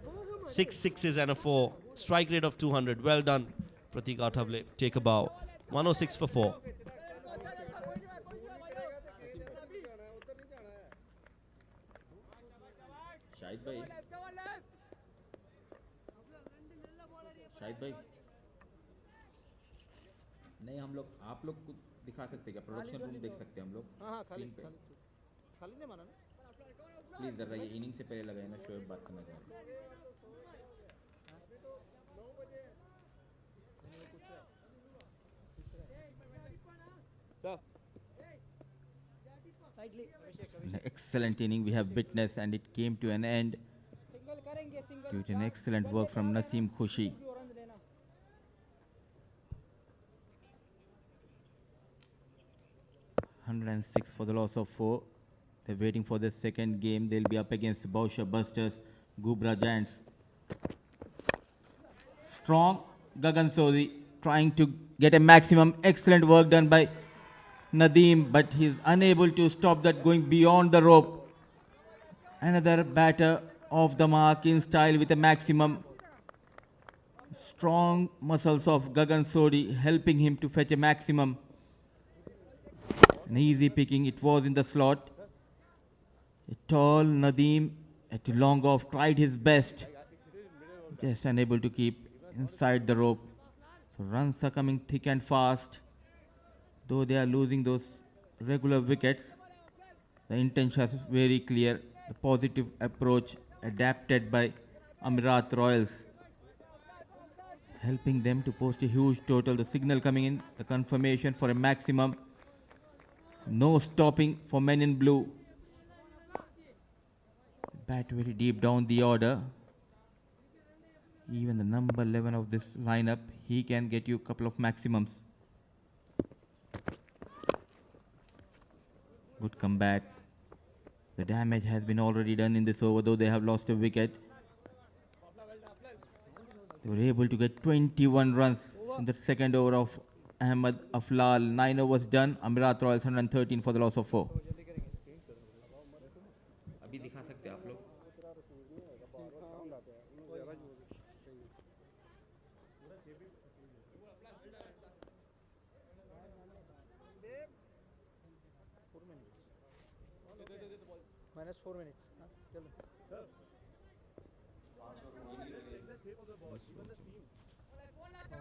6 sixes and a 4. Strike rate of 200. Well done, Pratik Atavale. Take a bow. 106 for 4. Shahid भाई नहीं हम लोग आप लोग को दिखा सकते क्या प्रोडक्शन रूम देख सकते हैं हम लोग स्क्रीन पे खाली नहीं माना ना प्लीज जरा ये इनिंग से पहले लगाए ना शोएब बात करना चाहते हैं excellent inning we have witnessed and it came to an end due to an excellent work from Naseem Khushi. 106 for the loss of 4. They're waiting for the second game. They'll be up against Bausha Busters, Gubra Giants. Strong Gagan Sodhi trying to get a maximum. Excellent work done by Nadeem, but he's unable to stop that going beyond the rope. Another batter off the mark in style with a maximum. Strong muscles of Gagan Sodhi helping him to fetch a maximum. An easy picking, it was in the slot. A tall Nadeem at long off tried his best. Just unable to keep inside the rope. So runs are coming thick and fast. Though they are losing those regular wickets, the intention is very clear. The positive approach adapted by Amerat Royals, helping them to post a huge total. The signal coming in, the confirmation for a maximum. No stopping for men in blue. Bat very deep down the order. Even the number 11 of this lineup, he can get you a couple of maximums. Good comeback. The damage has been already done in this over, though they have lost a wicket. They were able to get 21 runs in the second over of Ahmed Aflal. 9 overs done. Amerat Royals 113 for the loss of 4. अभी दिखा सकते हैं आप लोग. minus 4 minutes.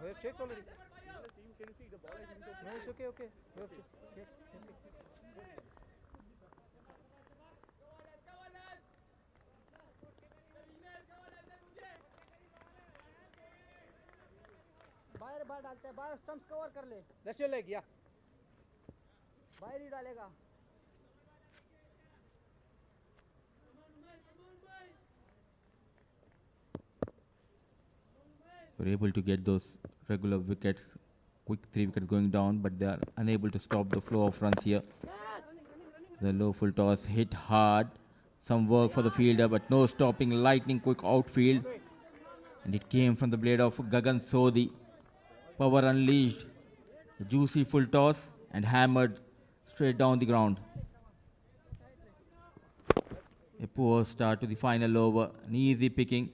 We have checked already. No, it's okay, okay. We have checked. बाहर डालते हैं, बाहर स्टंप्स कवर कर ले. That's your leg, yeah. बाहर ही डालेगा. Were able to get those regular wickets, quick 3 wickets going down, but they are unable to stop the flow of runs here. The low full toss hit hard. Some work for the fielder, but no stopping. Lightning quick outfield. And it came from the blade of Gagan Sodhi. Power unleashed. A juicy full toss and hammered straight down the ground. A poor start to the final over. An easy picking.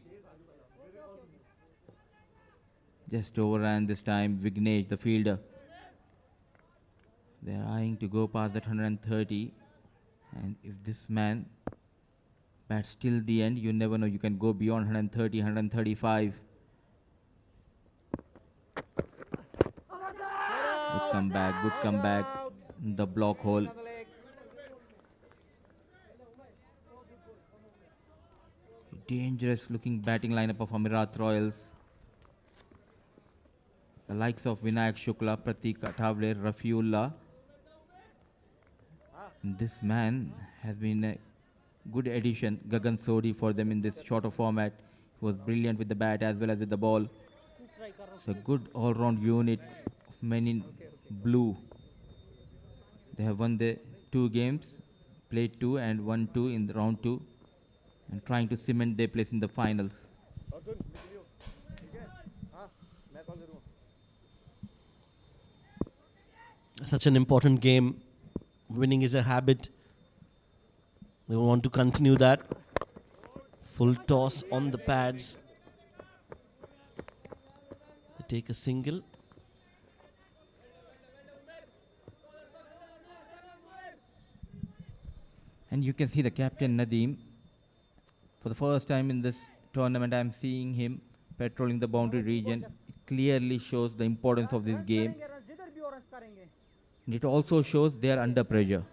Just overran this time Vignesh, the fielder. They are eyeing to go past that 130. And if this man bats till the end, you never know. You can go beyond 130, 135. Good comeback, good comeback. The block hole. Dangerous looking batting lineup of Amerat Royals. The likes of Vinayak Shukla, Pratik Athavle, Rafiullah. This man has been a good addition, Gagan Sodhi, for them in this shorter format. He was brilliant with the bat as well as with the ball. It's a good all-round unit, men in blue. They have won the 2 games, played 2 and won 2 in the round 2, and trying to cement their place in the finals. Such an important game. Winning is a habit. They want to continue that. Full toss on the pads. They take a single. And you can see the captain Nadeem. For the first time in this tournament, I am seeing him patrolling the boundary region. It clearly shows the importance of this game. And it also shows they are under pressure.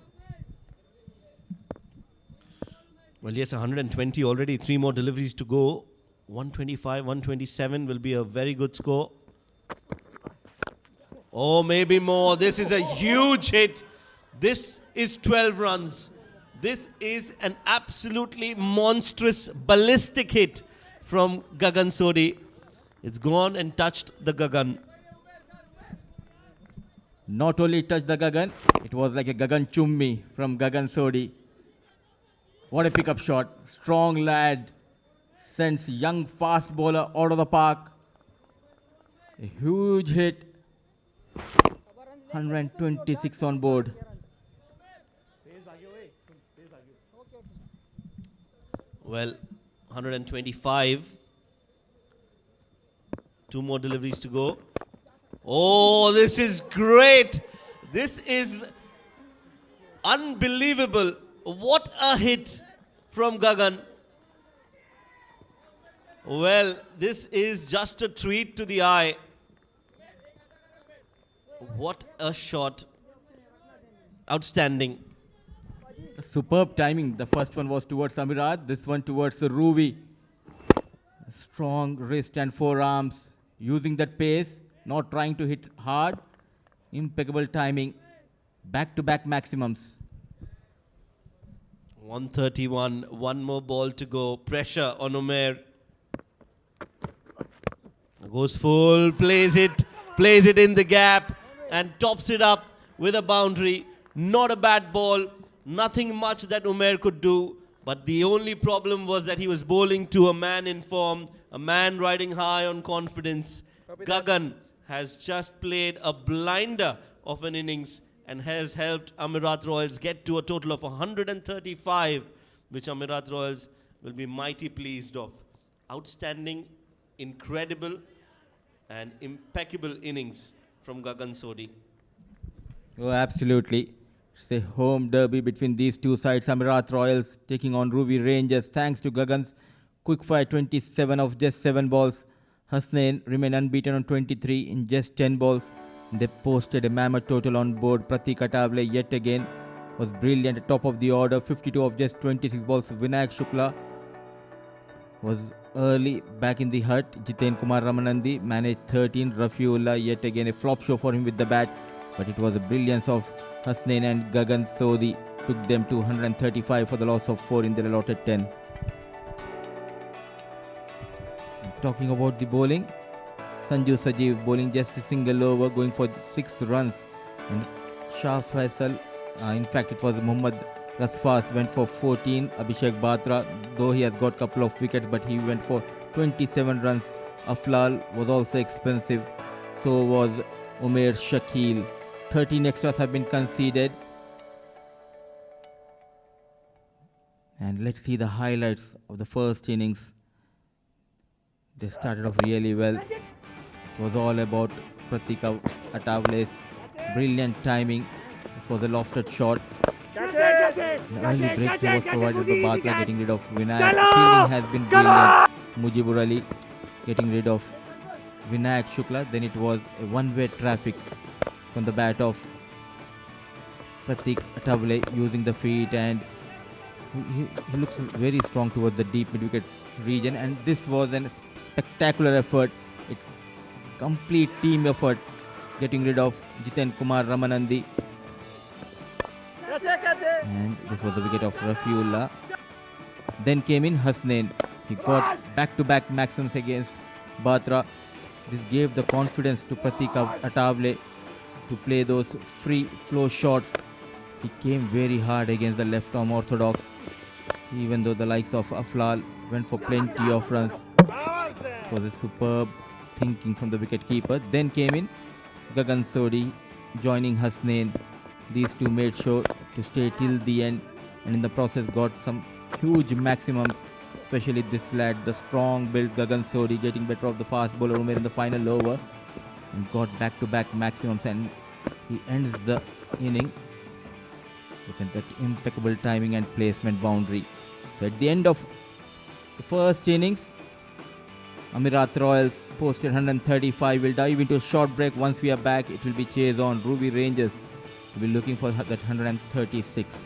Well, yes, 120 already. 3 more deliveries to go. 125, 127 will be a very good score. Oh, maybe more. This is a huge hit. This is 12 runs. This is an absolutely monstrous, ballistic hit from Gagan Sodhi. It's gone and touched the Gagan. Not only touched the Gagan, it was like a Gagan Chummi from Gagan Sodhi. What a pickup shot. Strong lad. Sends young fast bowler out of the park. A huge hit. 126 on board. Well, 125. 2 more deliveries to go. Oh, this is great. This is unbelievable. What a hit from Gagan. Well, this is just a treat to the eye. What a shot. Outstanding. Superb timing. The first one was towards Amerat, this one towards Ruwi. Strong wrist and forearms. Using that pace, not trying to hit hard. Impeccable timing. Back-to-back maximums. 131, 1 more ball to go. Pressure on Umair. Goes full, plays it in the gap and tops it up with a boundary. Not a bad ball. Nothing much that Umair could do. But the only problem was that he was bowling to a man in form, a man riding high on confidence. Gagan has just played a blinder of an innings and has helped Amerat Royals get to a total of 135, which Amerat Royals will be mighty pleased of. Outstanding, incredible, and impeccable innings from Gagan Sodhi. Oh, absolutely. It's a home derby between these two sides. Amerat Royals taking on Ruwi Rangers. Thanks to Gagan's quick fire 27 of just 7 balls. Hasnain remained unbeaten on 23 in just 10 balls. They posted a mammoth total on board. Pratik Athavle yet again was brilliant at top of the order. 52 of just 26 balls. Vinayak Shukla was early back in the hut. Jiten Kumar Ramanandi managed 13. Rafiullah yet again a flop show for him with the bat. But it was the brilliance of Hasnain and Gagan Sodhi took them to 135 for the loss of 4 in their allotted 10. And talking about the bowling, Sanju Sajeev bowling just a single over, going for 6 runs. And Shah Faisal, in fact, it was Muhammad Rasfas, went for 14. Abhishek Batra, though he has got a couple of wickets, but he went for 27 runs. Aflal was also expensive. So was Umair Shakil. 13 extras have been conceded. And let's see the highlights of the first innings. They started off really well. It was all about Pratika Atavale's brilliant timing. This was a lofted shot. The early breakthrough was provided by Batra, getting rid of Vinayak. Fielding has been brilliant. Mujibur Ali getting rid of Vinayak Shukla. Then it was a one-way traffic from the bat of Pratik Atavale, using the feet, and he looks very strong towards the deep mid-wicket region. And this was a spectacular effort, a complete team effort, getting rid of Jiten Kumar Ramanandi. And this was the wicket of Rafiullah. Then came in Hasnain. He got back-to-back maximums against Batra. This gave the confidence to Pratik Atavale to play those free flow shots. He came very hard against the left-arm orthodox, even though the likes of Aflal went for plenty of runs. It was a superb thinking from the wicket-keeper. Then came in Gagan Sodhi joining Hasnain. These two made sure to stay till the end, and in the process got some huge maximums, especially this lad, the strong build Gagan Sodhi, getting better of the fast bowler Umair in the final over, and got back-to-back maximums, and he ends the inning with that impeccable timing and placement boundary. So at the end of the first innings, Amerat Royals posted 135. We'll dive into a short break. Once we are back, it will be chase on. Ruwi Rangers will be looking for that 136.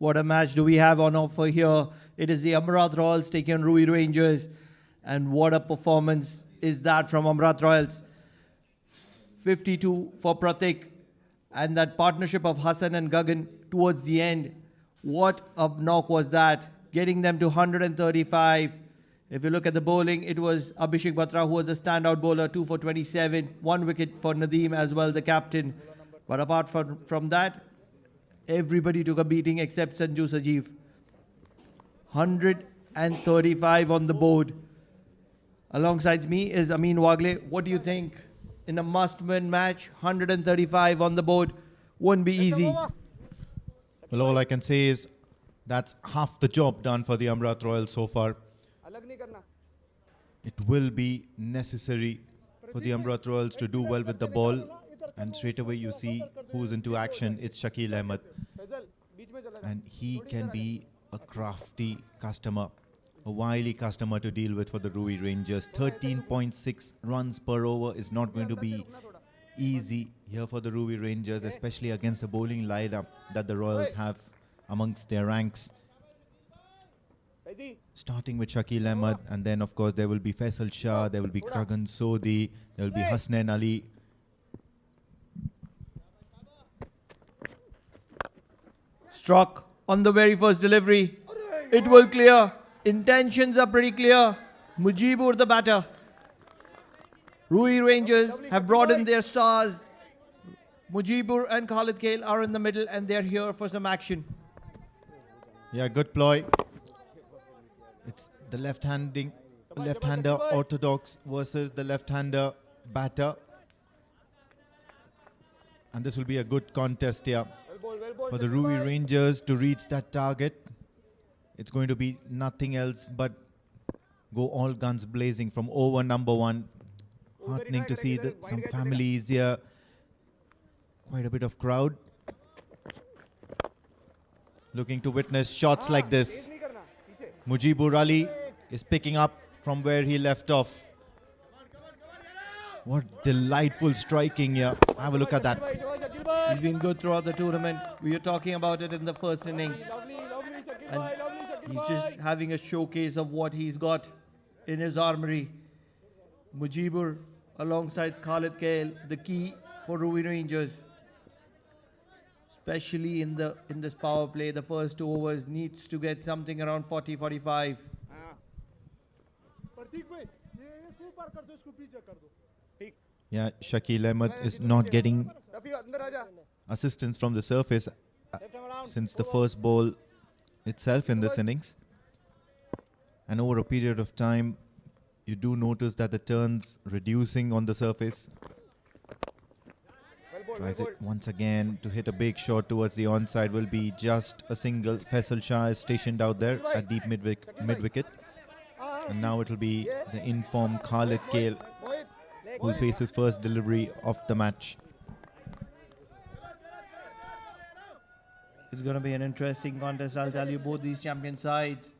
What a match do we have on offer here. It is the Amerat Royals taking on Ruwi Rangers. And what a performance is that from Amerat Royals. 52 for Pratik. And that partnership of Hassan and Gagan towards the end. What a knock was that. Getting them to 135. If you look at the bowling, it was Abhishek Batra who was a standout bowler, 2 for 27. 1 wicket for Nadeem as well, the captain. But apart from that, everybody took a beating except Sanju Sajeev. 135 on the board. Alongside me is Amin Wagle. What do you think? In a must-win match, 135 on the board. Won't be easy. Well, all I can say is that's half the job done for the Amerat Royals so far. It will be necessary for the Amerat Royals to do well with the ball. And straight away you see who's into action. It's Shakil Ahmed. And he can be a crafty customer, a wily customer to deal with for the Ruwi Rangers. 13.6 runs per over is not going to be easy here for the Ruwi Rangers, especially against the bowling lineup that the Royals have amongst their ranks. Starting with Shakil Ahmed, and then of course there will be Faisal Shah, there will be Kagan Sodhi, there will be Hasnain Ali. Struck on the very first delivery. It will clear. Intentions are pretty clear. Mujibur the batter. Ruwi Rangers have brought in their stars. Mujibur and Khalid Kale are in the middle and they're here for some action. Yeah, good ploy. It's the left-hander orthodox versus the left-hander batter. And this will be a good contest here for the Ruwi Rangers to reach that target. It's going to be nothing else but go all guns blazing from over number 1. Heartening to see that some families here. Quite a bit of crowd. Looking to witness shots like this. Mujibur Ali is picking up from where he left off. What delightful striking here. Have a look at that. He's been good throughout the tournament. We were talking about it in the first innings. And he's just having a showcase of what he's got in his armory. Mujibur alongside Khalid Kale, the key for Ruwi Rangers. Especially in this power play, the first 2 overs needs to get something around 40-45. Yeah, Shakil Ahmed is not getting assistance from the surface since the first ball itself in this innings. And over a period of time, you do notice that the turns reducing on the surface. Tries it once again to hit a big shot towards the onside. Will be just a single. Faisal Shah is stationed out there at deep mid-wicket. And now it will be the informed Khalid Kale who will face his first delivery of the match. It's going to be an interesting contest, I'll tell you. Both these champion sides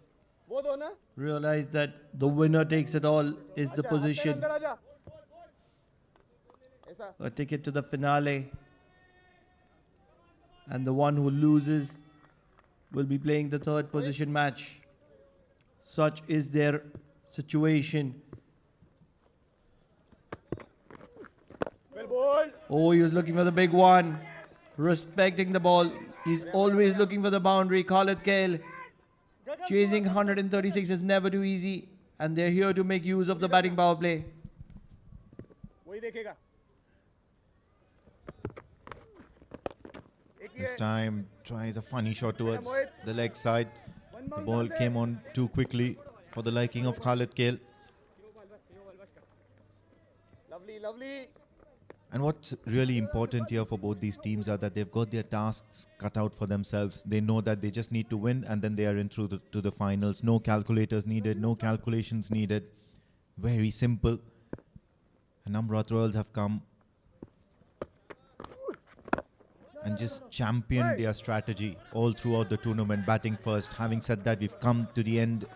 realize that the winner takes it all is the position. A ticket to the finale. And the one who loses will be playing the third position match. Such is their situation. Oh, he was looking for the big one. Respecting the ball. He's always looking for the boundary. Khalid Kale. Chasing 136 is never too easy. And they're here to make use of the batting power play. This time tries a funny shot towards the leg side. The ball came on too quickly for the liking of Khalid Kale. Lovely. And what's really important here for both these teams are that they've got their tasks cut out for themselves. They know that they just need to win and then they are in through to the finals. No calculators needed, no calculations needed. Very simple. And Amerat Royals have come and just championed their strategy all throughout the tournament, batting first. Having said that, we've come to the end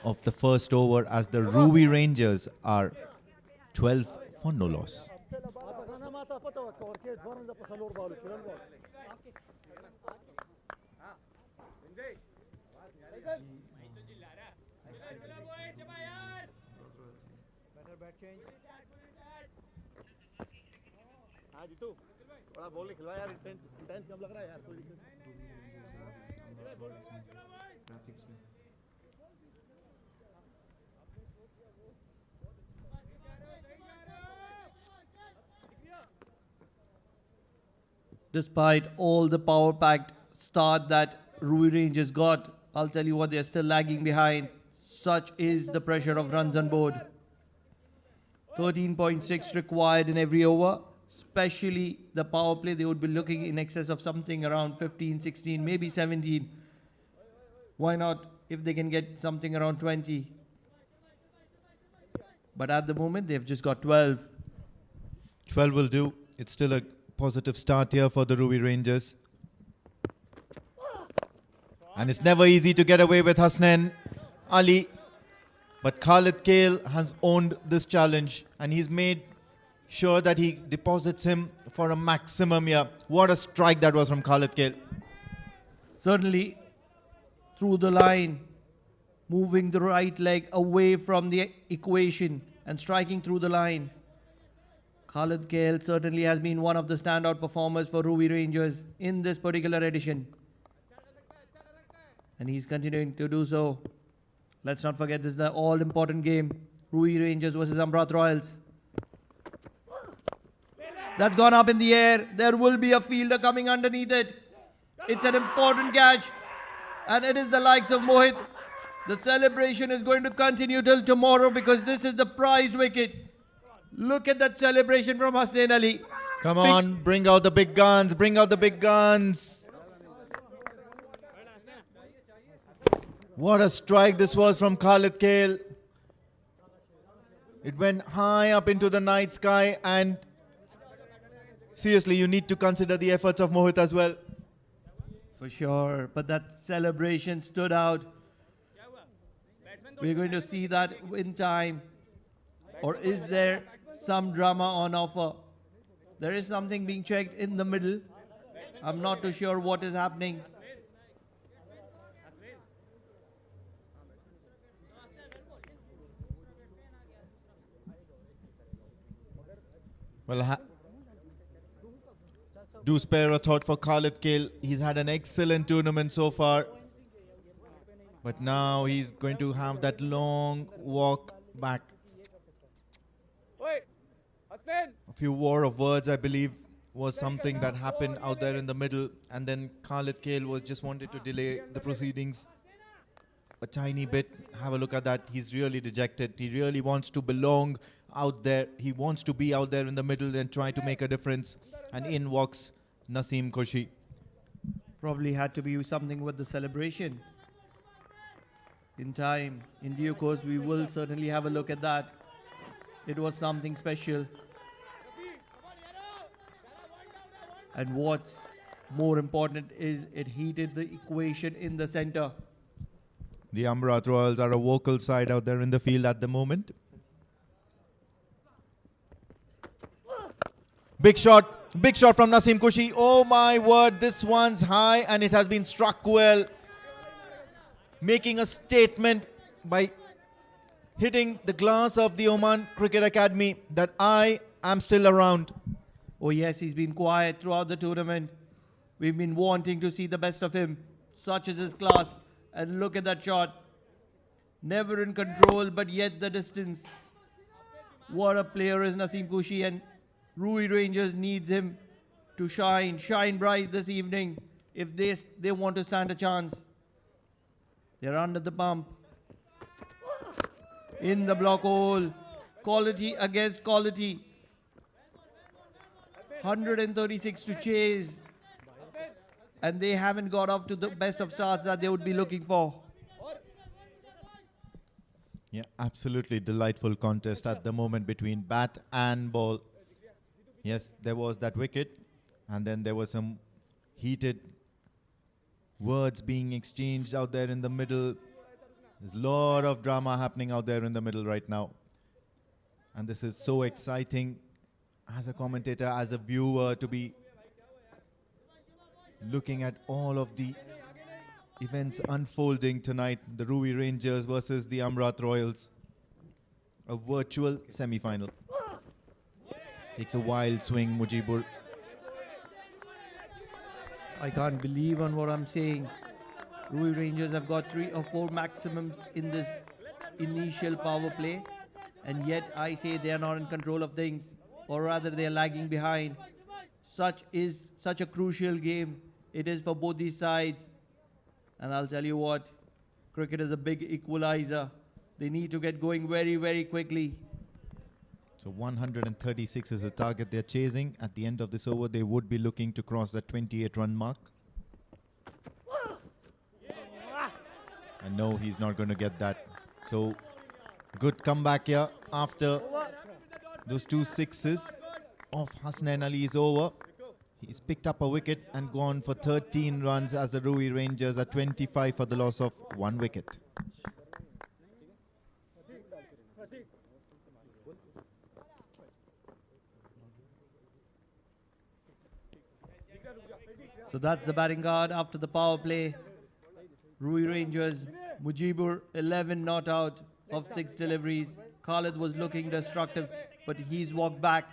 of the first over as the Ruwi Rangers are 12 for no loss. Despite all the power-packed start that Ruwi Rangers got, I'll tell you what, they're still lagging behind. Such is the pressure of runs on board. 13.6 required in every over, especially the power play. They would be looking in excess of something around 15, 16, maybe 17. Why not if they can get something around 20? But at the moment, they've just got 12. 12 will do. It's still a positive start here for the Ruwi Rangers. And it's never easy to get away with Hasnain Ali. But Khalid Kale has owned this challenge and he's made sure that he deposits him for a maximum here. What a strike that was from Khalid Kale. Certainly through the line, moving the right leg away from the equation and striking through the line. Khalid Kale certainly has been one of the standout performers for Ruwi Rangers in this particular edition. And he's continuing to do so. Let's not forget this is the all-important game. Ruwi Rangers versus Amerat Royals. That's gone up in the air. There will be a fielder coming underneath it. It's an important catch. And it is the likes of Mohit. The celebration is going to continue till tomorrow because this is the prized wicket. Look at that celebration from Hasnain Ali. Come on, bring out the big guns, bring out the big guns. What a strike this was from Khalid Kale. It went high up into the night sky and seriously, you need to consider the efforts of Mohit as well. For sure, but that celebration stood out. We're going to see that in time. Or is there some drama on offer? There is something being checked in the middle. I'm not too sure what is happening. Well, do spare a thought for Khalid Kale. He's had an excellent tournament so far. But now he's going to have that long walk back. A few war of words, I believe, was something that happened out there in the middle. And then Khalid Kale was just wanted to delay the proceedings a tiny bit. Have a look at that. He's really dejected. He really wants to belong out there. He wants to be out there in the middle and try to make a difference. And in walks Naseem Koshi. Probably had to be something with the celebration. In time, in due course, we will certainly have a look at that. It was something special. And what's more important is it heated the equation in the center. The Amerat Royals are a vocal side out there in the field at the moment. Big shot from Naseem Koshi. Oh my word, this one's high and it has been struck well. Making a statement by hitting the glass of the Oman Cricket Academy that I am still around. Oh yes, he's been quiet throughout the tournament. We've been wanting to see the best of him. Such is his class. And look at that shot. Never in control, but yet the distance. What a player is Naseem Koshi, and Ruwi Rangers needs him to shine bright this evening if they want to stand a chance. They're under the pump. In the block hole. Quality against quality. 136 to chase. And they haven't got off to the best of starts that they would be looking for. Yeah, absolutely delightful contest at the moment between bat and ball. Yes, there was that wicket, and then there was some heated words being exchanged out there in the middle. There's a lot of drama happening out there in the middle right now. And this is so exciting as a commentator, as a viewer, to be looking at all of the events unfolding tonight. The Ruwi Rangers versus the Amerat Royals. A virtual semi-final. Takes a wild swing, Mujibur. I can't believe on what I'm saying. Ruwi Rangers have got 3 or 4 maximums in this initial power play, and yet I say they are not in control of things, or rather they are lagging behind. Such a crucial game it is for both these sides, and I'll tell you what, cricket is a big equalizer. They need to get going very, very quickly. So 136 is the target they're chasing. At the end of this over, they would be looking to cross the 28-run mark. And no, he's not going to get that. So good comeback here after those 2 sixes of Hasnain Ali's over. He's picked up a wicket and gone for 13 runs as the Ruwi Rangers are 25 for the loss of 1 wicket. So that's the batting guard after the power play. Ruwi Rangers, Mujibur 11 not out of 6 deliveries. Khalid was looking destructive, but he's walked back.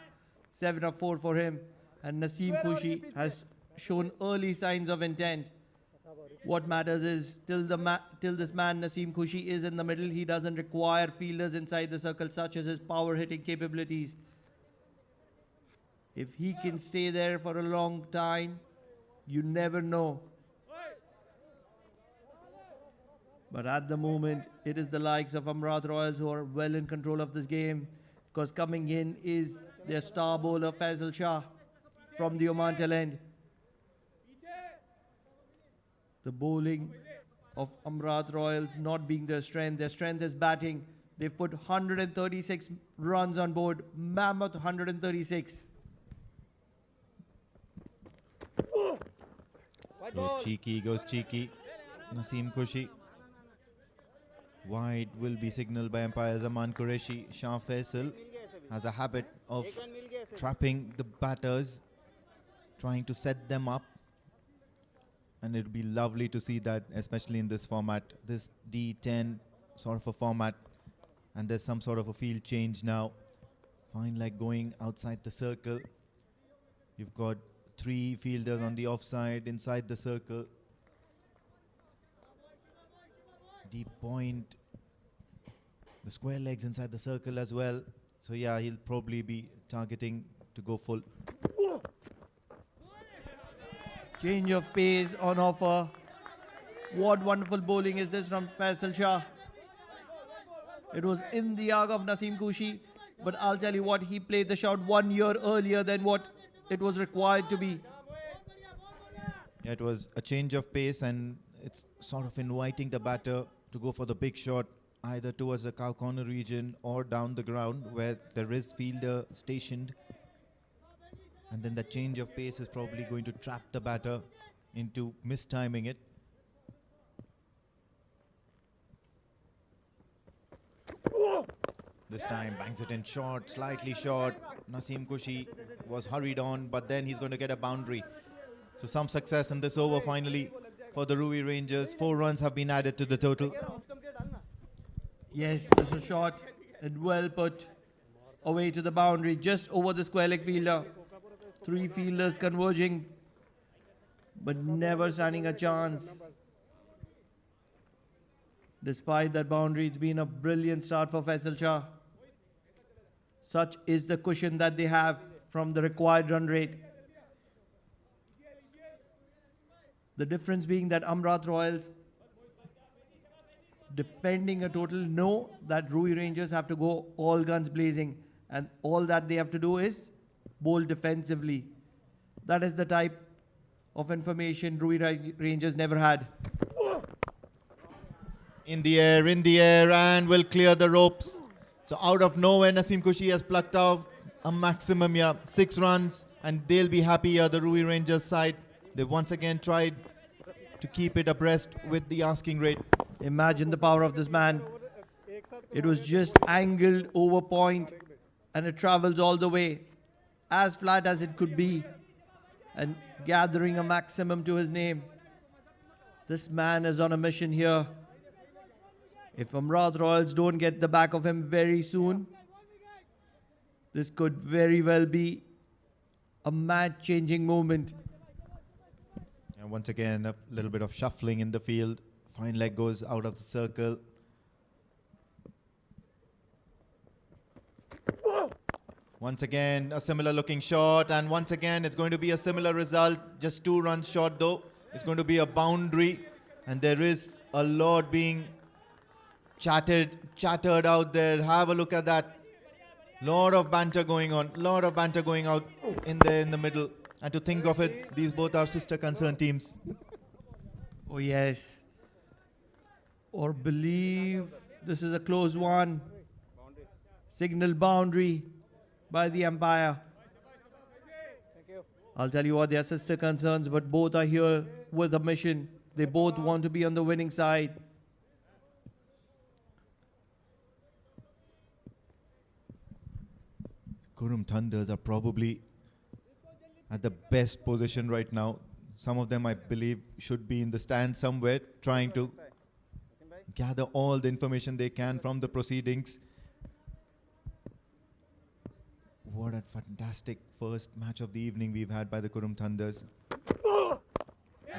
7 of 4 for him. And Naseem Khushi has shown early signs of intent. What matters is till this man Naseem Khushi is in the middle, he doesn't require fielders inside the circle such as his power hitting capabilities. If he can stay there for a long time, you never know. But at the moment, it is the likes of Amerat Royals who are well in control of this game, because coming in is their star bowler Faisal Shah from the Oman D10. The bowling of Amerat Royals not being their strength is batting. They've put 136 runs on board, mammoth 136. Goes cheeky. Naseem Khushi. Wide will be signaled by umpire Zaman Qureshi. Shah Faisal has a habit of trapping the batters, trying to set them up. And it would be lovely to see that, especially in this format, this D10 sort of a format. And there's some sort of a field change now. Fine leg going outside the circle. You've got 3 fielders on the offside inside the circle. Deep point. The square legs inside the circle as well. So yeah, he'll probably be targeting to go full. Change of pace on offer. What wonderful bowling is this from Faisal Shah. It was in the arc of Naseem Khushi, but I'll tell you what, he played the shot 1 year earlier than what it was required to be. Yeah, it was a change of pace, and it's sort of inviting the batter to go for the big shot, either towards the cow corner region or down the ground where there is fielder stationed. And then the change of pace is probably going to trap the batter into mistiming it. This time bangs it in short, slightly short. Naseem Khushi was hurried on, but then he's going to get a boundary. So some success in this over finally for the Ruwi Rangers. 4 runs have been added to the total. Yes, this was short and well put away to the boundary, just over the square leg fielder. 3 fielders converging, but never standing a chance. Despite that boundary, it's been a brilliant start for Faisal Shah. Such is the cushion that they have from the required run rate. The difference being that Amerat Royals, defending a total, know that Ruwi Rangers have to go all guns blazing, and all that they have to do is bowl defensively. That is the type of information Ruwi Rangers never had. In the air, and will clear the ropes. So out of nowhere, Naseem Khushi has plucked out a maximum here, 6 runs, and they'll be happy here, the Ruwi Rangers side. They once again tried to keep it abreast with the asking rate. Imagine the power of this man. It was just angled over point, and it travels all the way, as flat as it could be, and gathering a maximum to his name. This man is on a mission here. If Amerat Royals don't get the back of him very soon, this could very well be a match-changing moment. And once again, a little bit of shuffling in the field. Fine leg goes out of the circle. Once again, a similar looking shot, and once again, it's going to be a similar result. Just 2 runs short though. It's going to be a boundary, and there is a lot being chattered out there. Have a look at that. Lot of banter going on. Lot of banter going out in there in the middle. And to think of it, these both are sister concerned teams. Oh yes. Or believe this is a close one. Signal boundary by the umpire. I'll tell you what, they are sister concerns, but both are here with a mission. They both want to be on the winning side. Kurum Thunders are probably at the best position right now. Some of them, I believe, should be in the stand somewhere, trying to gather all the information they can from the proceedings. What a fantastic first match of the evening we've had by the Kurum Thunders.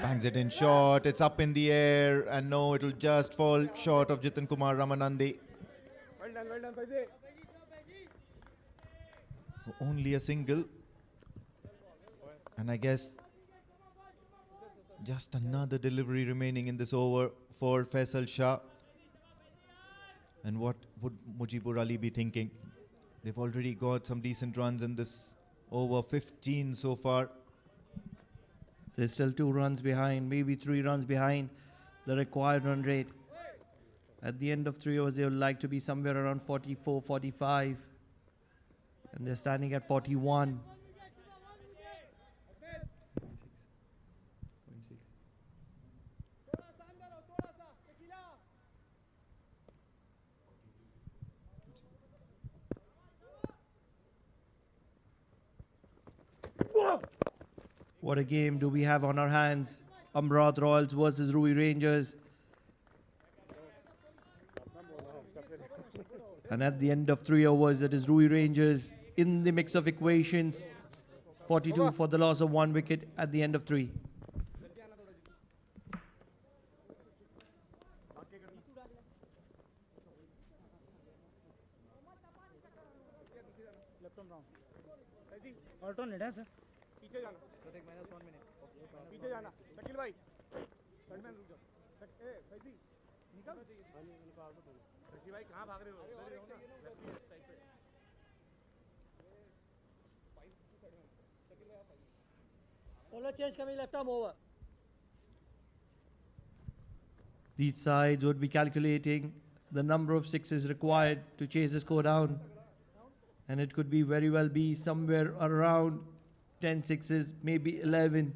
Bangs it in short, it's up in the air, and no, it'll just fall short of Jitan Kumar Ramanandi. Well done, Faizi. Only a single. And I guess just another delivery remaining in this over for Faisal Shah. And what would Mujibur Ali be thinking? They've already got some decent runs in this over, 15 so far. They're still 2 runs behind, maybe 3 runs behind the required run rate. At the end of 3 overs, they would like to be somewhere around 44, 45. And they're standing at 41. What a game do we have on our hands. Amerat Royals versus Ruwi Rangers. And at the end of 3 overs, it is Ruwi Rangers in the mix of equations. 42 for the loss of 1 wicket at the end of 3. Alternate है sir पीछे जाना -1 minute पीछे जाना शकील भाई frontman रुक जाओ ए फैजी निकल शकील भाई कहां भाग रहे हो इधर ही हो ना साइड पे Bowler change coming left arm over. These sides would be calculating the number of sixes required to chase the score down. And it could be very well be somewhere around 10 sixes, maybe 11.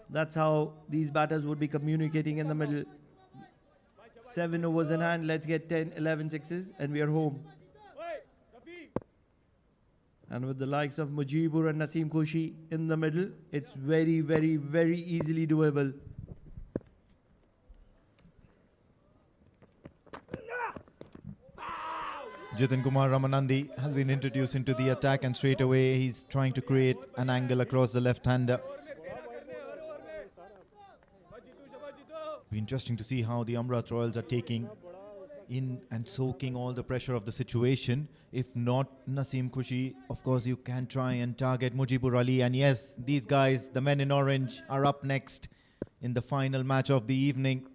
That's how these batters would be communicating in the middle. 7 overs in hand, let's get 10, 11 sixes, and we are home. And with the likes of Mujibur and Naseem Khushi in the middle, it's very, very, very easily doable. Jitan Kumar Ramanandi has been introduced into the attack, and straight away he's trying to create an angle across the left-hander. Be interesting to see how the Amerat Royals are taking in and soaking all the pressure of the situation. If not Naseem Khushi, of course you can try and target Mujibur Ali. And yes, these guys, the men in orange, are up next in the final match of the evening,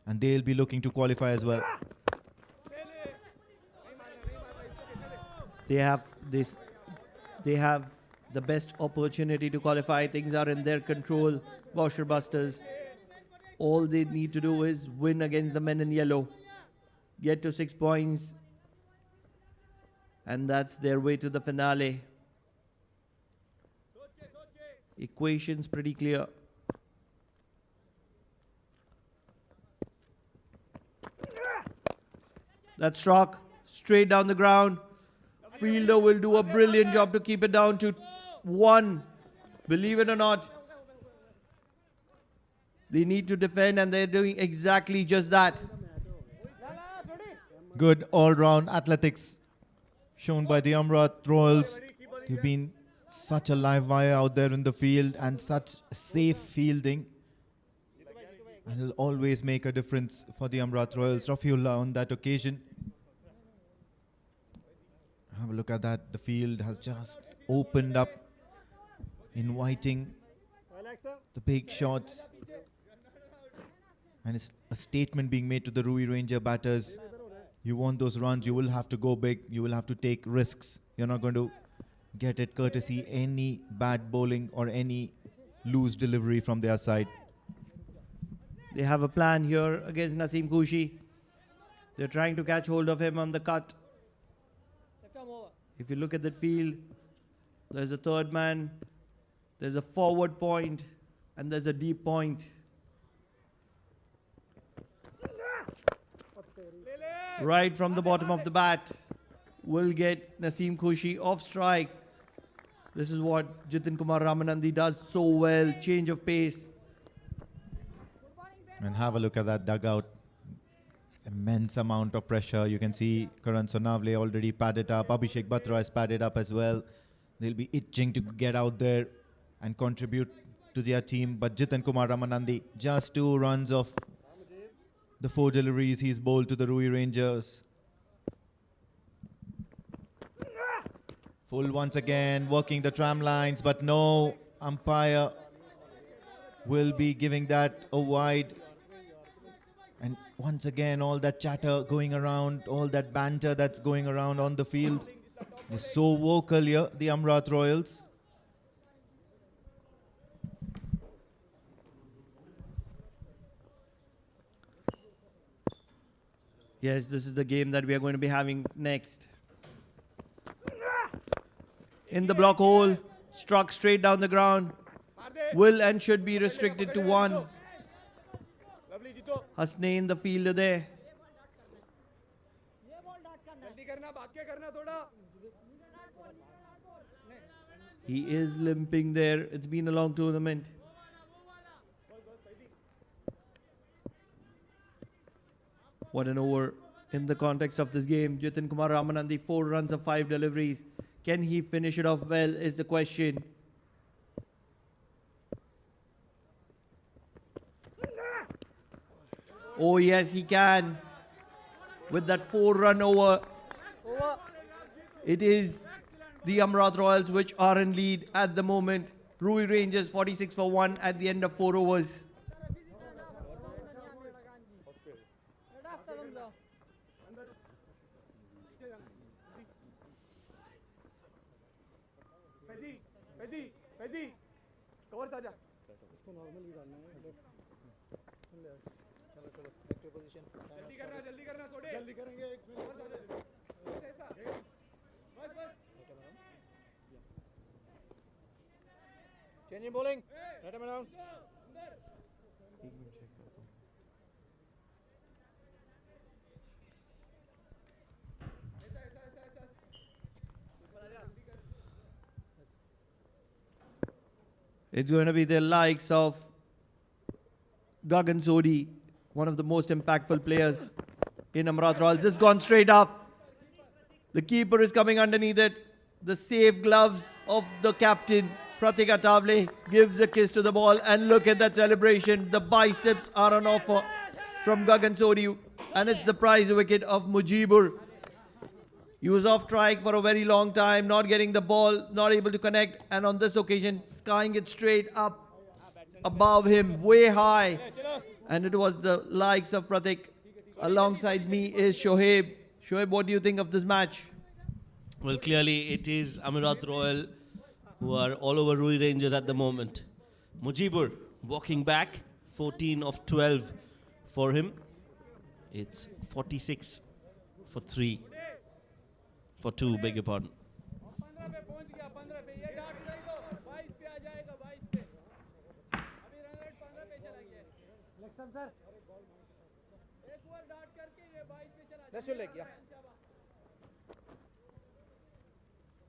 and they'll be looking to qualify as well. They have the best opportunity to qualify. Things are in their control. Washer Busters. All they need to do is win against the men in yellow. Get to 6 points. And that's their way to the finale. Equation's pretty clear. That struck straight down the ground. Fielder will do a brilliant job to keep it down to 1. Believe it or not. They need to defend, and they're doing exactly just that. Good all-round athletics shown by the Amerat Royals. They've been such a live wire out there in the field and such safe fielding. And it'll always make a difference for the Amerat Royals. Rafiullah on that occasion. Have a look at that. The field has just opened up, inviting the big shots. And it's a statement being made to the Ruwi Ranger batters. You want those runs, you will have to go big. You will have to take risks. You're not going to get it courtesy any bad bowling or any loose delivery from their side. They have a plan here against Naseem Khushi. They're trying to catch hold of him on the cut. If you look at the field, there's a third man, there's a forward point, and there's a deep point. Right from the bottom of the bat, will get Naseem Khushi off strike. This is what Jitin Kumar Ramanandi does so well, change of pace. And have a look at that dugout. Immense amount of pressure. You can see Karan Sonavle already padded up. Abhishek Batra has padded up as well. They'll be itching to get out there and contribute to their team. But Jitin Kumar Ramanandi, just 2 runs off the 4 deliveries he's bowled to the Ruwi Rangers. Full once again, working the tram lines, but no umpire will be giving that a wide. And once again, all that chatter going around, all that banter that's going around on the field. They're so vocal here, the Amerat Royals. Yes, this is the game that we are going to be having next. In the block hole, struck straight down the ground. Will and should be restricted to 1. Hasnain, the fielder there. He is limping there. It's been a long tournament. What an over in the context of this game. Jitin Kumar Ramanandi, 4 runs of 5 deliveries. Can he finish it off well is the question. Oh yes, he can. With that 4-run over. It is the Amerat Royals which are in lead at the moment. Ruwi Rangers 46 for 1 at the end of 4 overs. Change in bowling. Let him down. It's going to be the likes of Gagan Sodhi, one of the most impactful players in Amerat Royals. Just gone straight up. The keeper is coming underneath it. The safe gloves of the captain, Pratik Atavale, gives a kiss to the ball. And look at that celebration. The biceps are on offer from Gagan Sodhi. And it's the prize wicket of Mujibur. He was off strike for a very long time, not getting the ball, not able to connect. And on this occasion, skying it straight up above him, way high. And it was the likes of Pratik. Alongside me is Shoaib. Shoaib, what do you think of this match? Well, clearly it is Amerat Royal who are all over Ruwi Rangers at the moment. Mujibur walking back, 14 of 12 for him. It's 46 for 3. For 2, beg your pardon. That's your leg, yeah.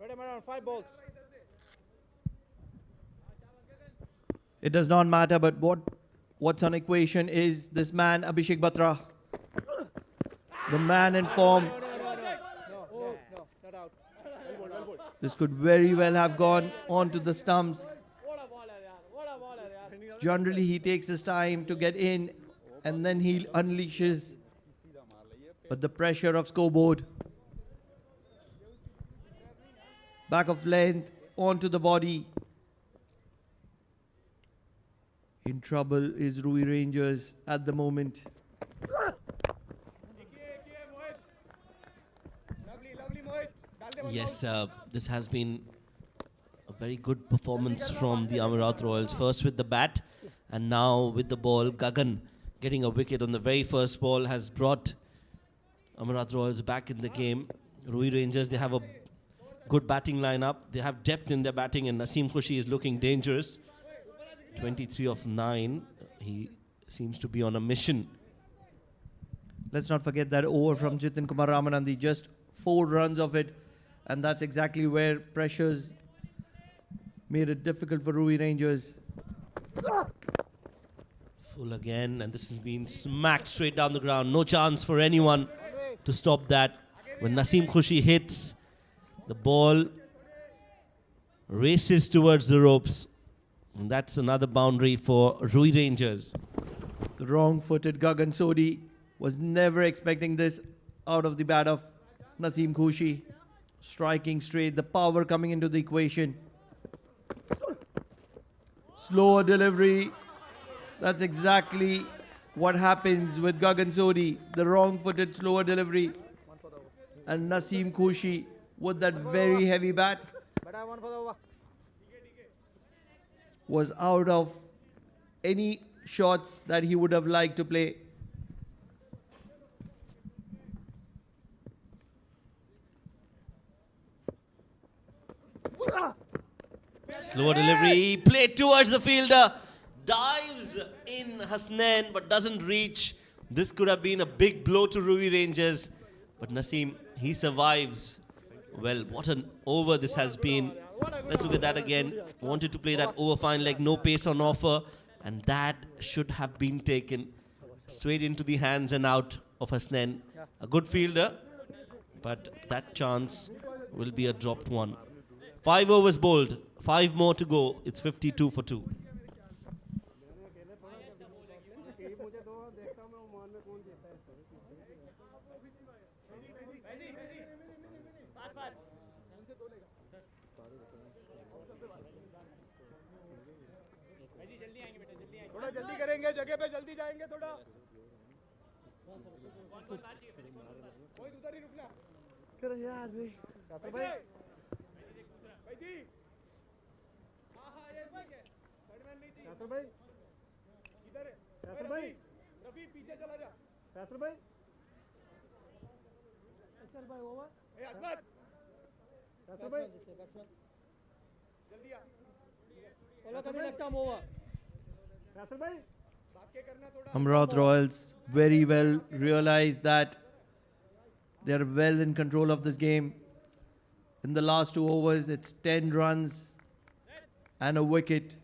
Ready him around, 5 balls. It does not matter, but what what's on equation is this man, Abhishek Batra. The man in form. This could very well have gone onto the stumps. Generally, he takes his time to get in and then he unleashes. But the pressure of scoreboard. Back of length onto the body. In trouble is Ruwi Rangers at the moment. Yes, this has been a very good performance from the Amerat Royals. First with the bat and now with the ball. Gagan getting a wicket on the very first ball has brought Amerat Royals back in the game. Ruwi Rangers, they have a good batting lineup. They have depth in their batting and Naseem Khushi is looking dangerous. 23 of 9. He seems to be on a mission. Let's not forget that over from Jitin Kumar Ramanandi. Just 4 runs of it. And that's exactly where pressures made it difficult for Ruwi Rangers. Full again, and this has been smacked straight down the ground. No chance for anyone to stop that. When Naseem Khushi hits, the ball races towards the ropes. And that's another boundary for Ruwi Rangers. The wrong-footed Gagan Sodhi was never expecting this out of the bat of Naseem Khushi. Striking straight, the power coming into the equation. Slower delivery. That's exactly what happens with Gagan Sodhi. The wrong-footed, slower delivery. And Naseem Khushi with that very heavy bat was out of any shots that he would have liked to play. Slower delivery, played towards the fielder, dives in Hasnain but doesn't reach. This could have been a big blow to Ruwi Rangers, but Naseem, he survives. Well, what an over this has been. Let's look at that again. Wanted to play that over fine leg, no pace on offer, and that should have been taken straight into the hands and out of Hasnain. A good fielder, but that chance will be a dropped one. 5 overs bowled, 5 more to go. It's 52 for 2. थोड़ा जल्दी करेंगे जगह पे जल्दी जाएंगे थोड़ा कोई उधर ही रुकना कर यार नहीं कासर भाई भाई जी हां हां ये ठीक है बैट्समैन नहीं चाहिए कासर भाई इधर है कासर भाई रफी पीछे चला जा कासर भाई ओवर ए अहमद कासर भाई जल्दी आ बोलो कभी left arm over Amerat Royals very well realize that they are well in control of this game. In the last 2 overs, it's 10 runs and a wicket.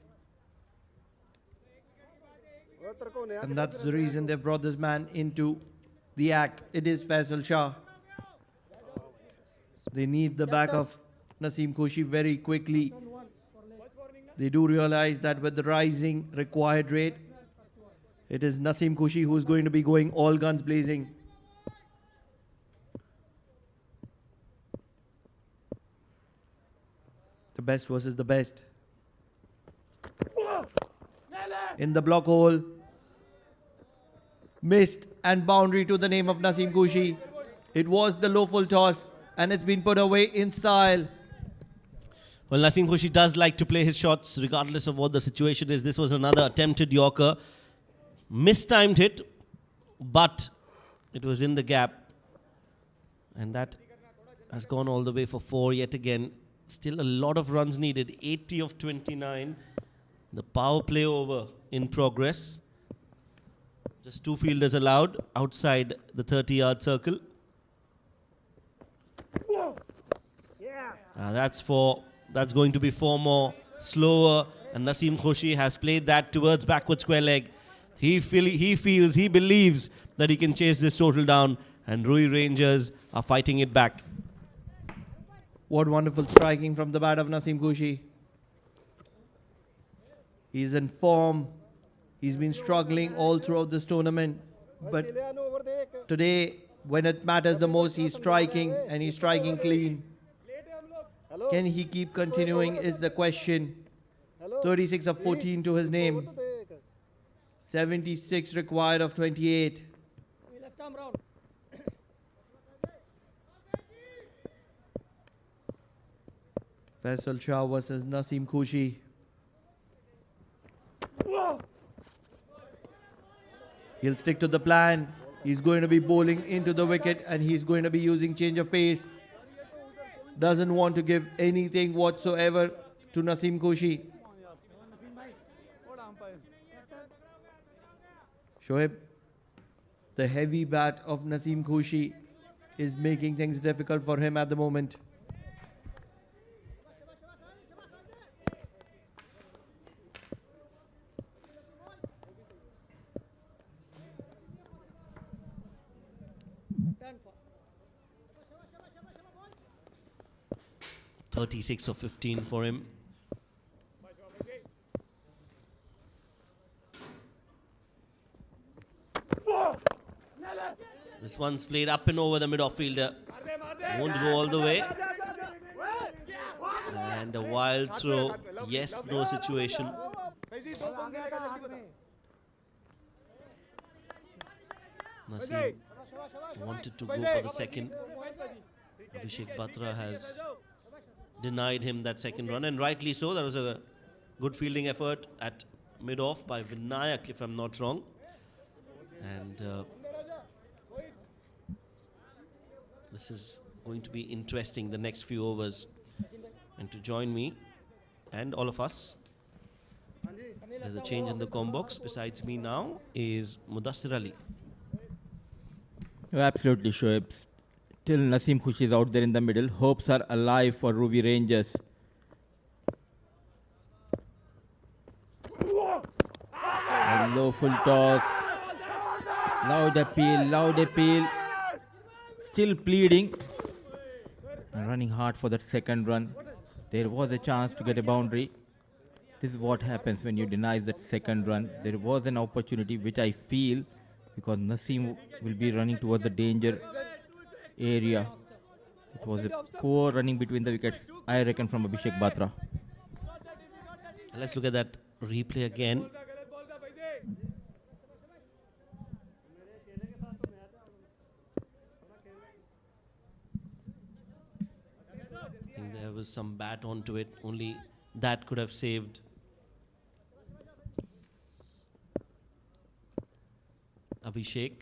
And that's the reason they've brought this man into the act. It is Faisal Shah. They need the back of Naseem Khushi very quickly. They do realize that with the rising required rate, it is Naseem Khushi who's going to be going all guns blazing. The best versus the best. In the block hole. Missed and boundary to the name of Naseem Khushi. It was the low full toss and it's been put away in style. Well, Naseem Khushi does like to play his shots regardless of what the situation is. This was another attempted Yorker. Mistimed hit, but it was in the gap. And that has gone all the way for 4 yet again. Still a lot of runs needed. 80 of 29. The power play over in progress. Just 2 fielders allowed outside the 30-yard circle. That's going to be 4 more, slower, and Naseem Khushi has played that towards backward square leg. He feels, he believes that he can chase this total down, and Ruwi Rangers are fighting it back. What wonderful striking from the bat of Naseem Kushi. He's in form. He's been struggling all throughout this tournament. But today, when it matters the most, he's striking, and he's striking clean. Can he keep continuing is the question. 36 of 14 to his name. 76 required of 28. Left arm round. Faisal Shah versus Naseem Kushi. He'll stick to the plan. He's going to be bowling into the wicket, and he's going to be using change of pace. Doesn't want to give anything whatsoever to Naseem Kushi. Shoaib, the heavy bat of Naseem Kushi is making things difficult for him at the moment. Turn for. 36 of 15 for him. This one's played up and over the mid-off fielder. Won't go all the way. And a wild throw. Yes, no situation. Naseem wanted to go for the second. Abhishek Batra has denied him that second run, and rightly so. That was a good fielding effort at mid-off by Vinayak, if I'm not wrong. And this is going to be interesting, the next few overs. And to join me and all of us, there's a change in the com box. Besides me now is Mudassir Ali. Oh, absolutely, Shoaib. Till Naseem Kushi is out there in the middle, hopes are alive for Ruwi Rangers. A low full toss. Loud appeal. Still pleading. And running hard for that second run. There was a chance to get a boundary. This is what happens when you deny that second run. There was an opportunity, which I feel, because Naseem will be running towards the danger area. It was a poor running between the wickets, I reckon, from Abhishek Batra. Let's look at that replay again. I think there was some bat onto it. Only that could have saved. Abhishek.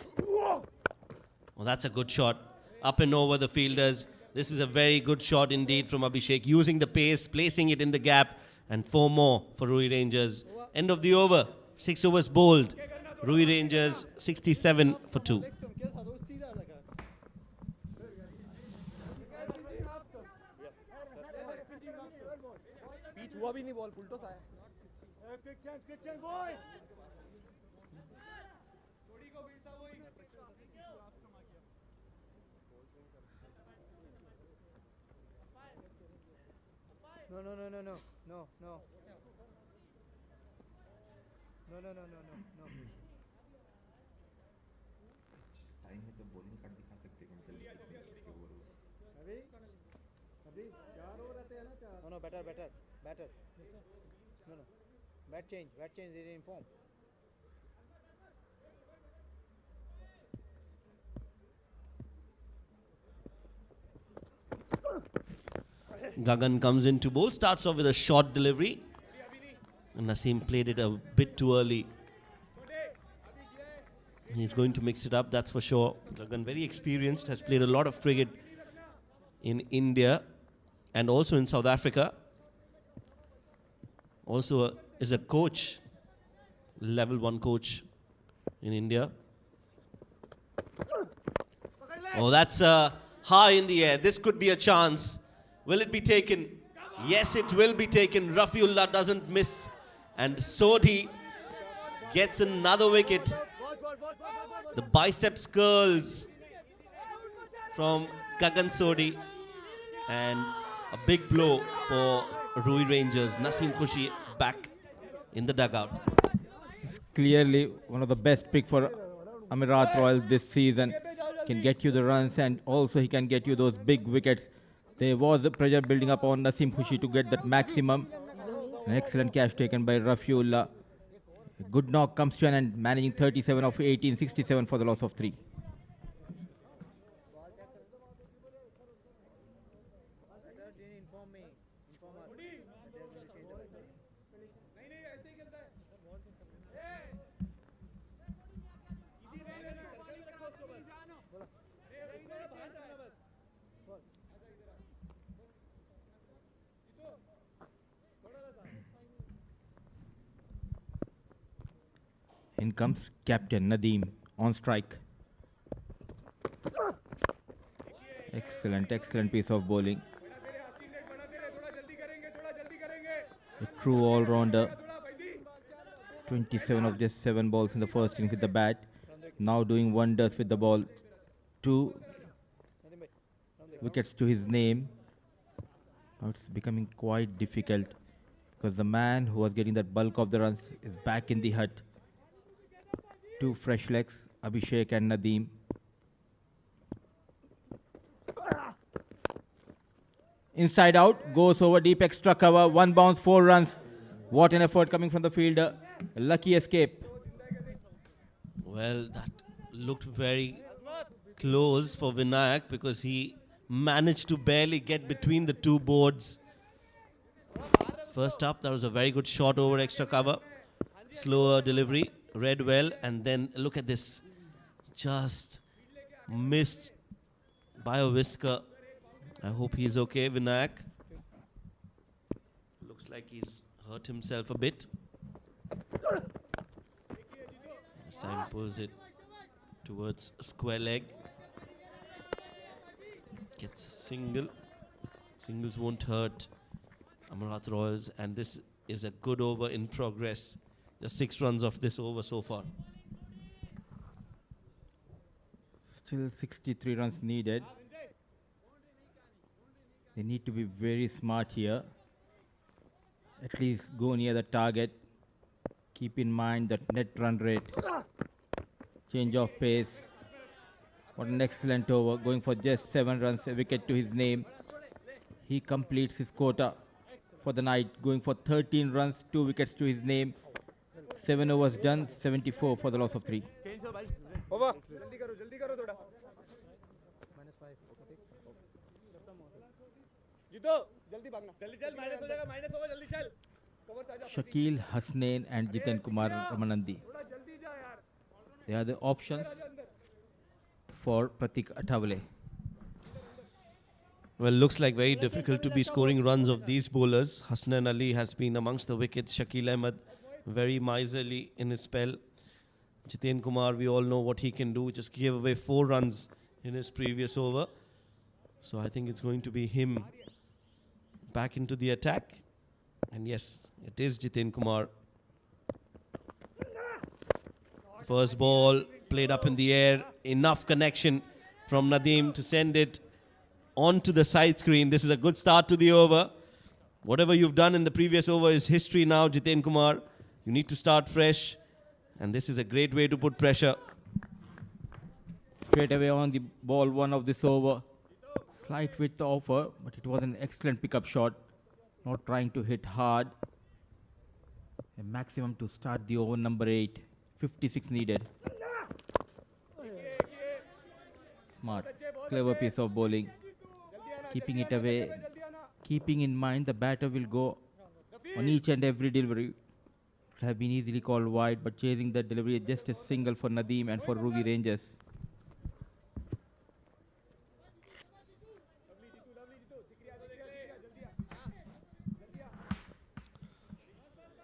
Oh, that's a good shot. Up and over the fielders. This is a very good shot indeed from Abhishek. Using the pace, placing it in the gap. And 4 more for Ruwi Rangers. End of the over. 6 overs bowled. Ruwi Rangers 67 for 2. No. No, better. No. Bat change, they didn't inform. Gagan comes in to bowl, starts off with a short delivery. And Naseem played it a bit too early. He's going to mix it up, that's for sure. Gagan, very experienced, has played a lot of cricket in India and also in South Africa. Also is a coach, level 1 coach in India. Oh, that's high in the air. This could be a chance. Will it be taken? Yes, it will be taken. Rafiullah doesn't miss. And Sodhi gets another wicket. The biceps curls from Gagan Sodhi, and a big blow for Ruwi Rangers. Naseem Khushi back in the dugout. He's clearly one of the best pick for Amerat Royal this season. Can get you the runs, and also he can get you those big wickets. There was a pressure building up on Naseem Khushi to get that maximum. An excellent catch taken by Rafiullah. A good knock comes to an end, managing 37 of 18, 67 for the loss of 3. In comes Captain Nadeem on strike. Excellent piece of bowling. A true all-rounder. 27 of just 7 balls in the first innings with the bat. Now doing wonders with the ball. 2 wickets to his name. Now it's becoming quite difficult because the man who was getting that bulk of the runs is back in the hut. 2 fresh legs, Abhishek and Nadeem. Inside out, goes over deep extra cover, 1 bounce, 4 runs. What an effort coming from the fielder. A lucky escape. Well, that looked very close for Vinayak because he managed to barely get between the 2 boards. First up, that was a very good shot over extra cover. Slower delivery, read well, and then look at this. Just missed by a whisker. I hope he's okay, Vinayak. Looks like he's hurt himself a bit. This time pulls it towards square leg. Gets a single. Singles won't hurt Amerat Royals, and this is a good over in progress. Just 6 runs off this over so far. Still 63 runs needed. They need to be very smart here. At least go near the target. Keep in mind that net run rate. Change of pace. What an excellent over. Going for just 7 runs, a wicket to his name. He completes his quota for the night. Going for 13 runs, 2 wickets to his name. 7 overs done, 74 for the loss of 3. Over. Jaldi karo thoda. Jito, jaldi bhagna. Jaldi chal, minus ho jayega, minus hoga, jaldi chal. Shakil Hasnain and Jiten Kumar Ramanandi. They are the options for Pratik Athavale. Well, looks like very difficult to be scoring runs of these bowlers. Hasnan Ali has been amongst the wickets. Shakil Ahmed, very miserly in his spell. Jiten Kumar, we all know what he can do. Just gave away 4 runs in his previous over. So I think it's going to be him back into the attack. And yes, it is Jiten Kumar. First ball played up in the air. Enough connection from Nadeem to send it onto the side screen. This is a good start to the over. Whatever you've done in the previous over is history now, Jiten Kumar. You need to start fresh. And this is a great way to put pressure. Straight away on the ball 1 of this over. Slight width offer, but it was an excellent pickup shot. Not trying to hit hard. A maximum to start the over number 8. 56 needed. Smart, clever piece of bowling. Keeping it away. Keeping in mind the batter will go on each and every delivery. It have been easily called wide, but chasing that delivery just a single for Nadeem and for Ruwi Rangers.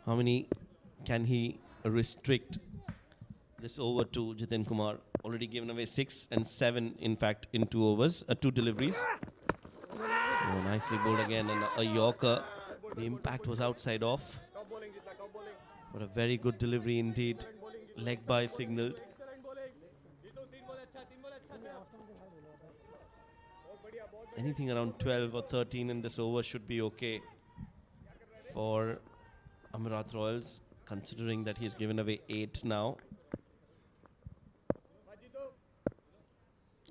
How many can he restrict this over to Jiten Kumar? Already given away 6 and 7, in fact, in 2 overs, 2 deliveries. Oh, nicely bowled again, and a Yorker. The impact was outside off. But a very good delivery indeed. Leg by signaled. Anything around 12 or 13 in this over should be okay for Amerat Royals, considering that he's given away 8 now.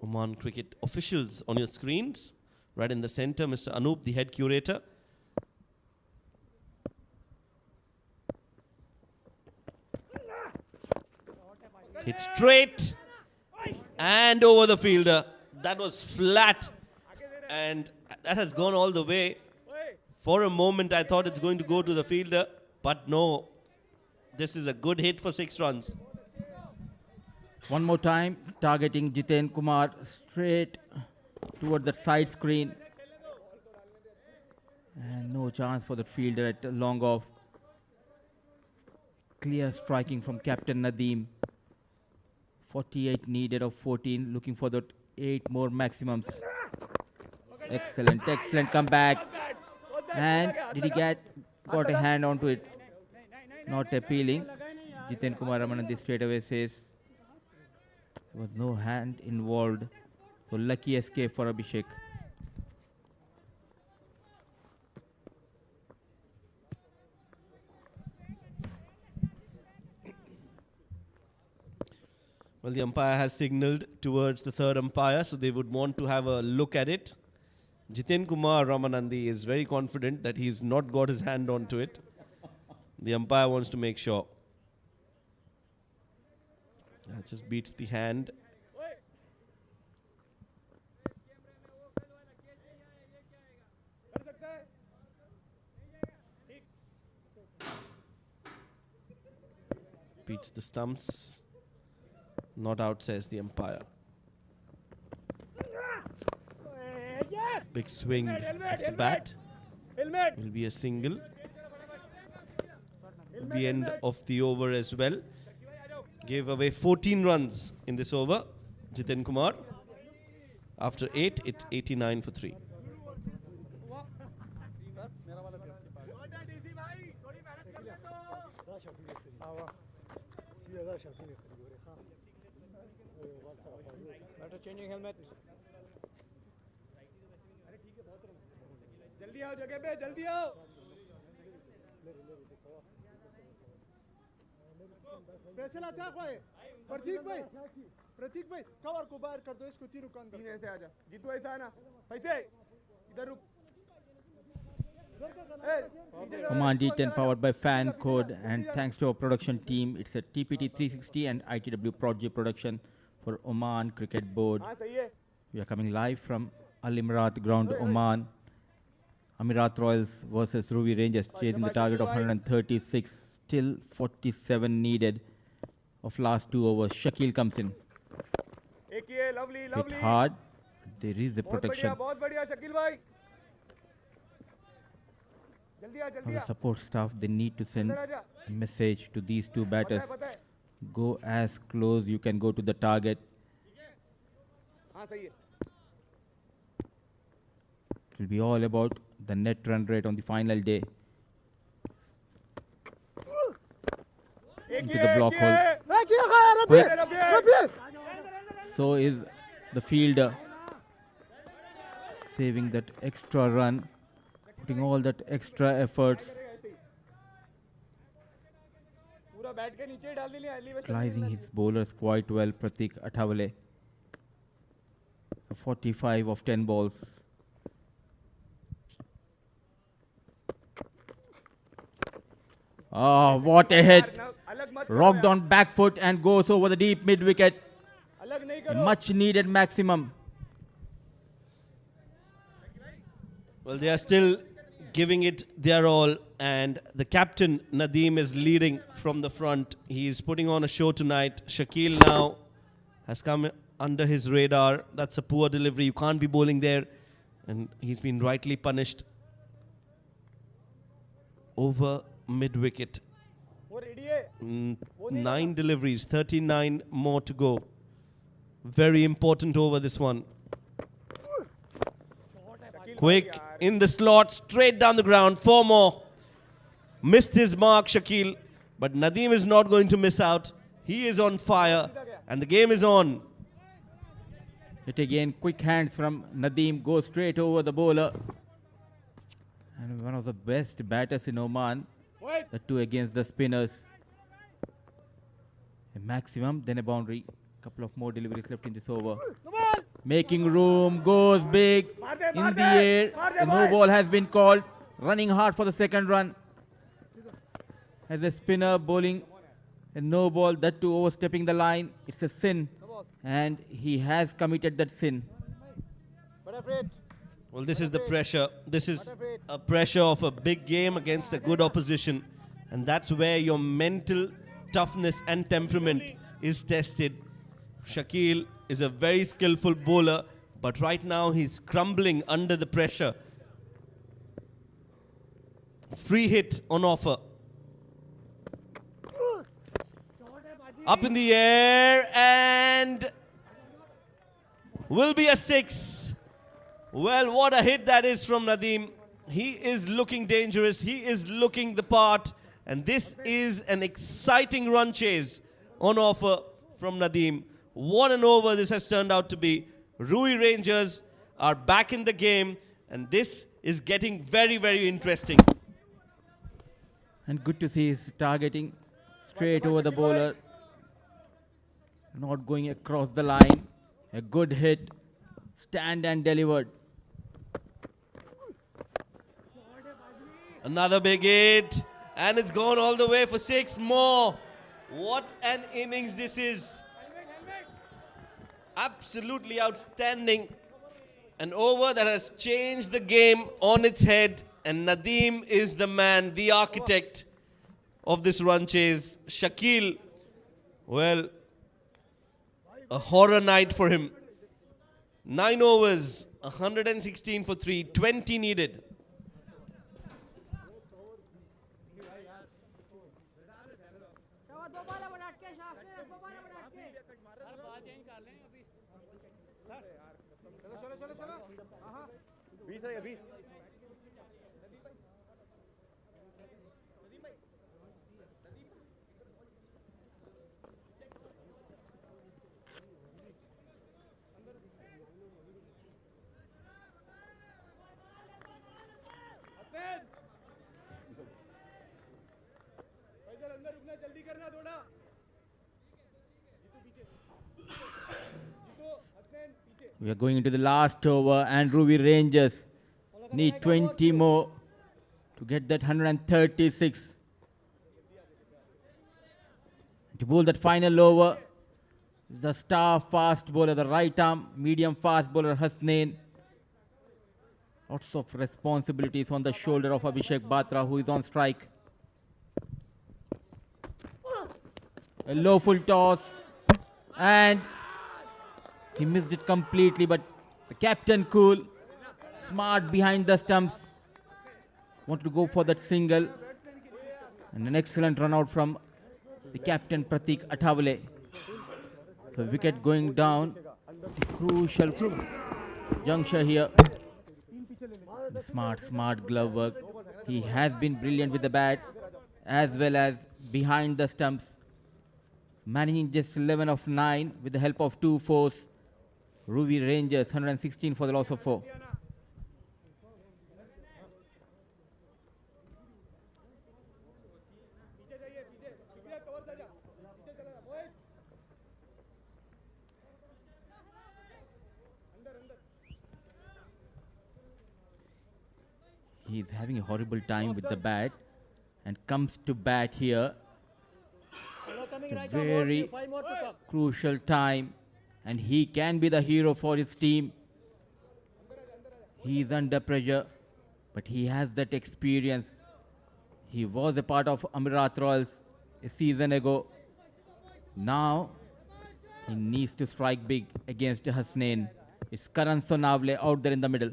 Oman cricket officials on your screens. Right in the center, Mr. Anup, the head curator. Hit straight and over the fielder. That was flat and that has gone all the way. For a moment I thought it's going to go to the fielder, but no. This is a good hit for 6 runs. One more time, targeting Jiten Kumar straight toward that side screen. And no chance for the fielder at long off. Clear striking from Captain Nadeem. 48 needed of 14, looking for the 8 more maximums. Excellent, excellent comeback. And did he got a hand onto it? Not appealing. Jiten Kumar Ramanandi straight away says there was no hand involved. So lucky escape for Abhishek. Well, the umpire has signaled towards the third umpire, so they would want to have a look at it. Jiten Kumar Ramanandi is very confident that he's not got his hand onto it. The umpire wants to make sure. That just beats the hand. Beats the stumps. Not out, says the umpire. Big swing of the bat. Will be a single. The end of the over as well. Gave away 14 runs in this over. Jiten Kumar. After 8, it's 89 for 3. Better changing helmet. जल्दी आओ जगह पे जल्दी आओ फैसला क्या है प्रतीक भाई कवर को बाहर कर दो इसको तीनों को अंदर तीन ऐसे आ जा जीतू ऐसा आना पैसे इधर रुक Oman D10 powered by Fancode, and thanks to our production team. It's a TPT 360 and ITW Project production for Oman Cricket Board. We are coming live from Amerat ground, Oman. Amerat Royals versus Ruwi Rangers, chasing the target of 136. Still 47 needed of last 2 overs. Shakil comes in. Hit hard. There is the protection. Our support staff, they need to send a message to these 2 batters. Go as close you can go to the target. It will be all about the net run rate on the final day. Into the block hole. So is the fielder saving that extra run, putting all that extra efforts, utilizing his bowlers quite well. Pratik Athawale. So 45 of 10 balls. Oh, what a hit. Rocked on back foot and goes over the deep mid wicket. Much needed maximum. Well, they are still giving it their all, and the captain Nadeem is leading from the front. He is putting on a show tonight. Shakil now has come under his radar. That's a poor delivery. You can't be bowling there, and he's been rightly punished. Over mid-wicket. 9 deliveries, 39 more to go. Very important over this one. Quick in the slot, straight down the ground, 4 more. Missed his mark, Shakil, But Nadeem is not going to miss out. He is on fire, and the game is on. It again, quick hands from Nadeem, goes straight over the bowler. And one of the best batters in Oman, the two against the spinners. A maximum, then a boundary. Couple of more deliveries left in this over. Making room, goes big, in the air. A no ball has been called, running hard for the second run. As a spinner bowling a no ball, that too overstepping the line. It's a sin, and he has committed that sin. Well, this is the pressure. This is a pressure of a big game against a good opposition. And that's where your mental toughness and temperament is tested. Shakil is a very skillful bowler, but right now he's crumbling under the pressure. Free hit on offer. Up in the air, and will be a 6. Well, what a hit that is from Nadeem. He is looking dangerous. He is looking the part. And this is an exciting run chase on offer from Nadeem. What an over this has turned out to be. Ruwi Rangers are back in the game, and this is getting very, very interesting. And good to see his targeting straight over the bowler. Not going across the line. A good hit. Stand and delivered. Another big hit. And it's gone all the way for 6 more. What an innings this is. Absolutely outstanding. An over that has changed the game on its head. And Nadeem is the man, the architect of this run chase. Shakil, well, a horror night for him. 9 overs, 116 for 3, 20 needed. We are going into the last over, and Ruwi Rangers need 20 more to get that 136. To bowl that final over is the star fast bowler, the right arm medium fast bowler Hasnain. Lots of responsibilities on the shoulder of Abhishek Batra, who is on strike. A low full toss, and he missed it completely, but the captain cool, smart behind the stumps, wanted to go for that single, and an excellent run out from the captain Pratik Athavale. So wicket going down, the crucial juncture here. Smart glove work. He has been brilliant with the bat as well as behind the stumps. Managing just 11 of 9 with the help of 2 fours. Ruwi Rangers 116 for the loss of 4. He is having a horrible time with the bat and comes to bat here. A very crucial time, and he can be the hero for his team. He is under pressure, but he has that experience. He was a part of Amerat Royals a season ago. Now he needs to strike big against Hasnain. It's Karan Sonavle out there in the middle.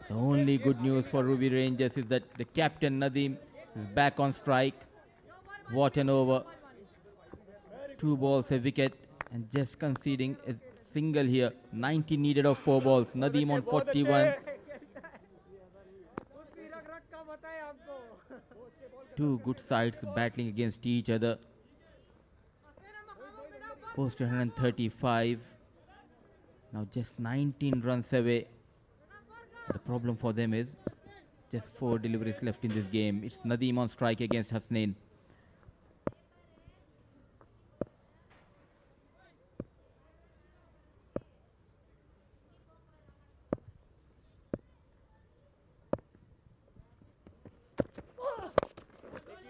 The only good news for Ruwi Rangers is that the captain Nadeem is back on strike. What an over. 2 balls, a wicket, and just conceding a single here. 90 needed of 4 balls. Nadeem on 41. Two good sides battling against each other. Posted 135. Now just 19 runs away. The problem for them is just 4 deliveries left in this game. It's Nadeem on strike against Hasnain.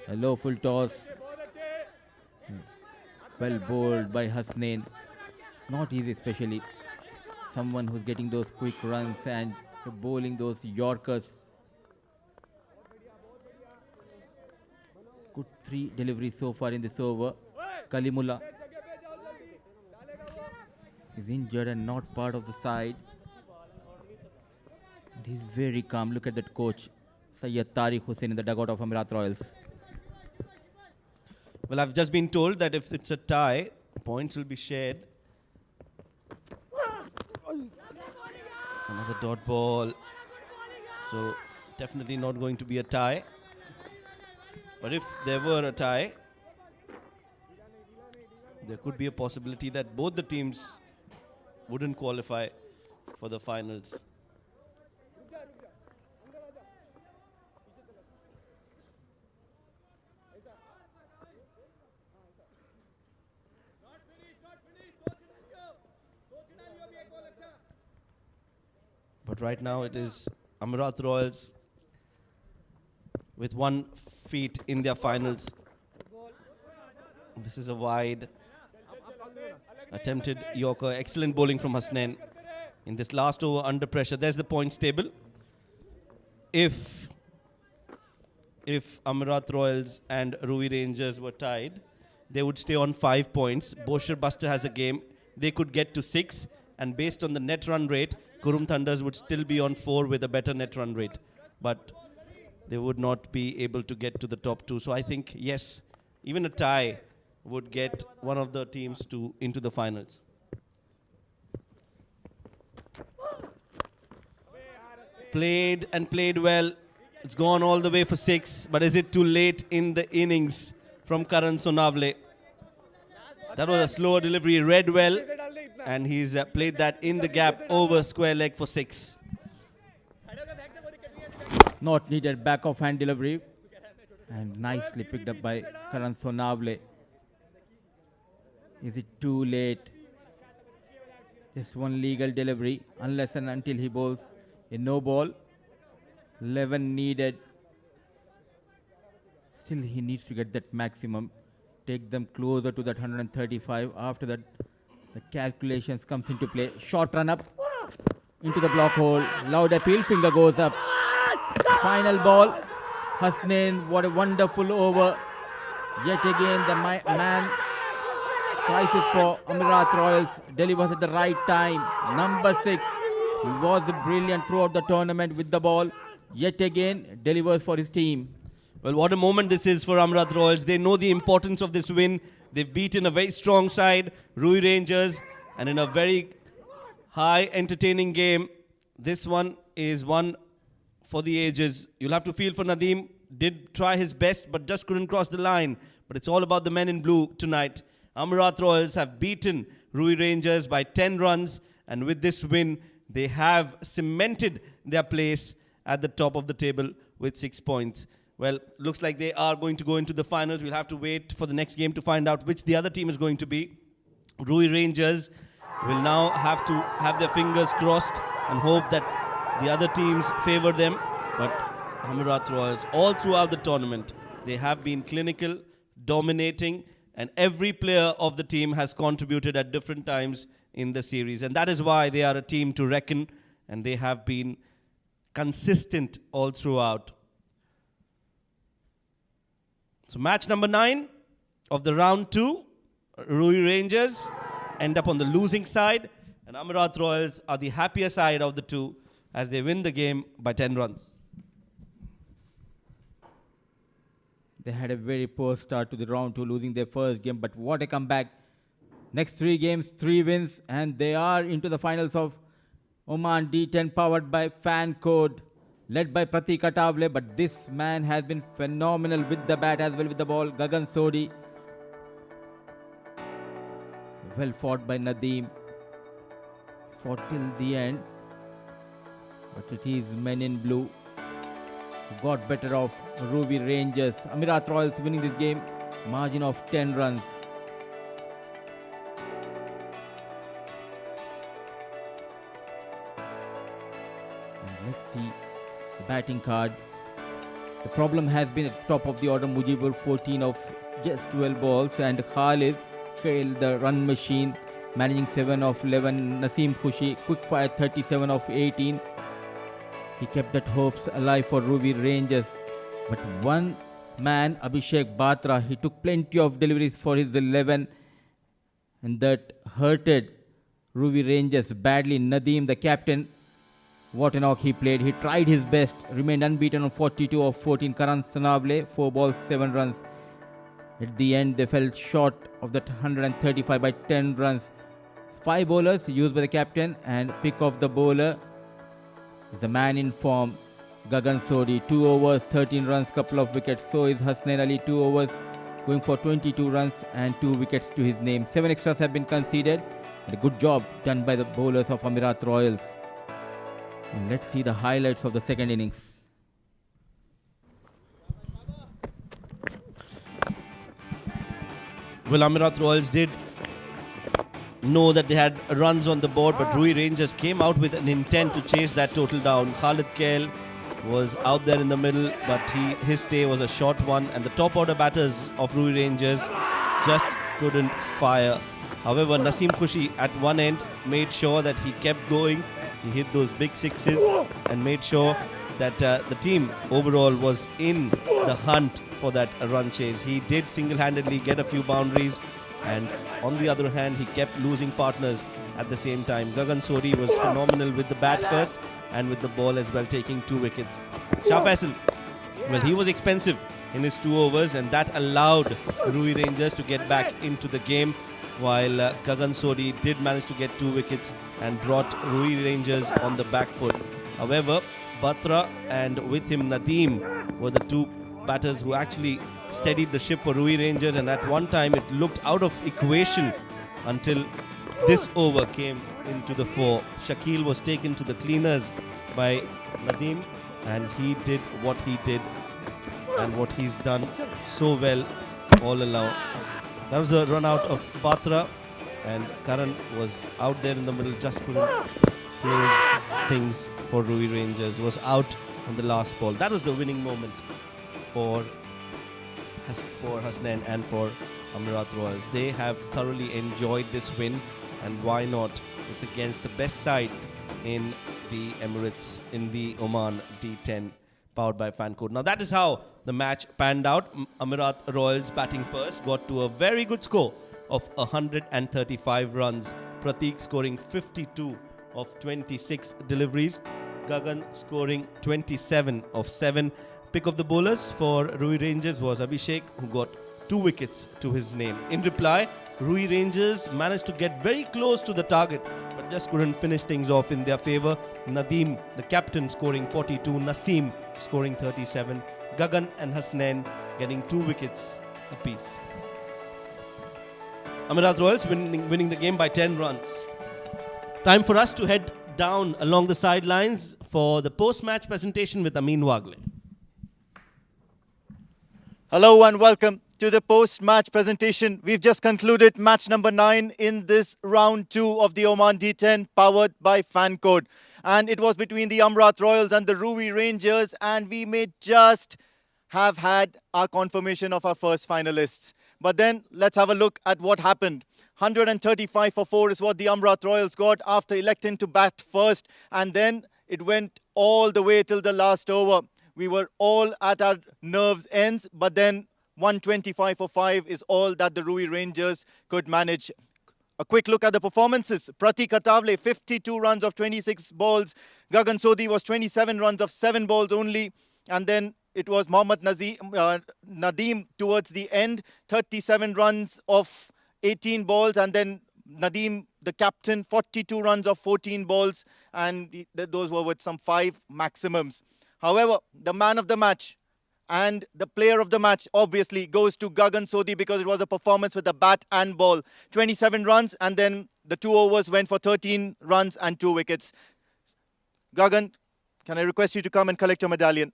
A low full toss. Well bowled by Hasnain. It's not easy, especially someone who's getting those quick runs and bowling those Yorkers. Good 3 deliveries so far in this over. Kalimullah is injured and not part of the side. And he's very calm. Look at that coach, Sayyid Tariq Hussain, in the dugout of Amerat Royals. Well, I've just been told that if it's a tie, points will be shared. Another dot ball. So definitely not going to be a tie. But if there were a tie, there could be a possibility that both the teams wouldn't qualify for the finals. But right now it is Amerat Royals with 1 feet in their finals. This is a wide attempted Yorker. Excellent bowling from Hasnain in this last over under pressure. There's the points table. If Amerat Royals and Ruwi Rangers were tied, they would stay on 5 points. Bosher Buster has a game. They could get to 6. And based on the net run rate, Kurum Thunders would still be on 4 with a better net run rate. But they would not be able to get to the top 2. So I think, yes, even a tie would get one of the teams into the finals. Played and played well. It's gone all the way for 6. But is it too late in the innings from Karan Sonavle? That was a slower delivery, read well. And he's played that in the gap over square leg for 6. Not needed back of hand delivery. And nicely picked up by Karan Sonavle. Is it too late? Just 1 legal delivery, unless and until he bowls a no ball. 11 needed. Still he needs to get that maximum. Take them closer to that 135. After that, the calculations comes into play. Short run up into the block hole. Loud appeal, finger goes up. Final ball. Hasnain, what a wonderful over. Yet again, the man prices for Amerat Royals delivers at the right time. Number 6. He was brilliant throughout the tournament with the ball. Yet again, delivers for his team. Well, what a moment this is for Amerat Royals. They know the importance of this win. They've beaten a very strong side, Ruwi Rangers, and in a very high entertaining game. This one is one for the ages. You'll have to feel for Nadeem. Did try his best, but just couldn't cross the line. But it's all about the men in blue tonight. Amerat Royals have beaten Ruwi Rangers by 10 runs. And with this win, they have cemented their place at the top of the table with 6 points. Well, looks like they are going to go into the finals. We'll have to wait for the next game to find out which the other team is going to be. Ruwi Rangers will now have to have their fingers crossed and hope that the other teams favor them. But Amerat Royals, all throughout the tournament, they have been clinical, dominating, and every player of the team has contributed at different times in the series. And that is why they are a team to reckon, and they have been consistent all throughout. So match number 9 of the round 2, Ruwi Rangers end up on the losing side, and Amerat Royals are the happier side of the two as they win the game by 10 runs. They had a very poor start to the round 2, losing their first game, but what a comeback. Next 3 games, 3 wins, and they are into the finals of Oman D10 powered by Fancode. led by Pratik Atavale, but this man has been phenomenal with the bat as well with the ball. Gagan Sodhi, well fought by Nadeem, fought till the end, but it is men in blue who got better of Ruwi Rangers. Amerat Royals winning this game, margin of 10 runs. And let's see the batting card. The problem has been at the top of the order. Mujibur 14 of just 12 balls, and Khalid trailed the run machine, managing 7 of 11. Naseem Khushi quick fire 37 of 18. He kept that hopes alive for Ruwi Rangers. But one man, Abhishek Batra, he took plenty of deliveries for his 11, and that hurted Ruwi Rangers badly. Nadeem, the captain, what a knock he played. He tried his best, remained unbeaten on 42 of 14. Karan Sanavle, 4 balls, 7 runs. At the end, they fell short of that 135 by 10 runs. 5 bowlers used by the captain, and pick of the bowler is the man in form, Gagan Sodhi. 2 overs, 13 runs, couple of wickets. So is Hasnain Ali, 2 overs, going for 22 runs and 2 wickets to his name. 7 extras have been conceded, and a good job done by the bowlers of Amerat Royals. And let's see the highlights of the second innings. Well, Amerat Royals did know that they had runs on the board, but Ruwi Rangers came out with an intent to chase that total down. Khalid Kail was out there in the middle, but his stay was a short one, and the top order batters of Ruwi Rangers just couldn't fire. However, Naseem Khushi at one end made sure that he kept going. He hit those big sixes and made sure that the team overall was in the hunt for that run chase. He did single-handedly get a few boundaries, and on the other hand, he kept losing partners at the same time. Gagan Sodhi was phenomenal with the bat first and with the ball as well, taking 2 wickets. Shah Faisal, well, he was expensive in his 2 overs, and that allowed Ruwi Rangers to get back into the game, while Gagan Sodhi did manage to get 2 wickets and brought Ruwi Rangers on the back foot. However, Batra and with him Nadeem were the 2 batters who actually steadied the ship for Ruwi Rangers, and at one time it looked out of equation until this over came into the fore. Shakil was taken to the cleaners by Nadeem, and he did what he did and what he's done so well all along. That was a run out of Batra, and Karan was out there in the middle, just couldn't close things for Ruwi Rangers. Was out on the last ball. That was the winning moment for Hasnain and for Amerat Royals. They have thoroughly enjoyed this win, and why not? It's against the best side in the Emirates, in the Oman D10, powered by Fancode. Now that is how the match panned out. Amerat Royals batting first got to a very good score of 135 runs. Pratik scoring 52 of 26 deliveries. Gagan scoring 27 of 7. Pick of the bowlers for Ruwi Rangers was Abhishek, who got 2 wickets to his name. In reply, Ruwi Rangers managed to get very close to the target, but just couldn't finish things off in their favour. Nadeem, the captain, scoring 42. Naseem scoring 37. Gagan and Hasnain getting 2 wickets apiece. Amerat Royals winning the game by 10 runs. Time for us to head down along the sidelines for the post-match presentation with Amin Wagle. Hello and welcome to the post-match presentation. We've just concluded match number 9 in this round 2 of the Oman D10, powered by Fancode. And it was between the Amerat Royals and the Ruwi Rangers, and we may just have had our confirmation of our first finalists. But then let's have a look at what happened. 135 for 4 is what the Amerat Royals got after electing to bat first, and then it went all the way till the last over. We were all at our nerves' ends, but then 125 for 5 is all that the Ruwi Rangers could manage. A quick look at the performances. Pratik Atavale, 52 runs of 26 balls. Gagan Sodhi was 27 runs of 7 balls only. And then it was Mohammad Nadeem towards the end, 37 runs of 18 balls. And then Nadeem, the captain, 42 runs of 14 balls. And those were with some 5 maximums. However, the man of the match and the player of the match obviously goes to Gagan Sodhi because it was a performance with the bat and ball. 27 runs and then the 2 overs went for 13 runs and 2 wickets. Gagan, can I request you to come and collect your medallion?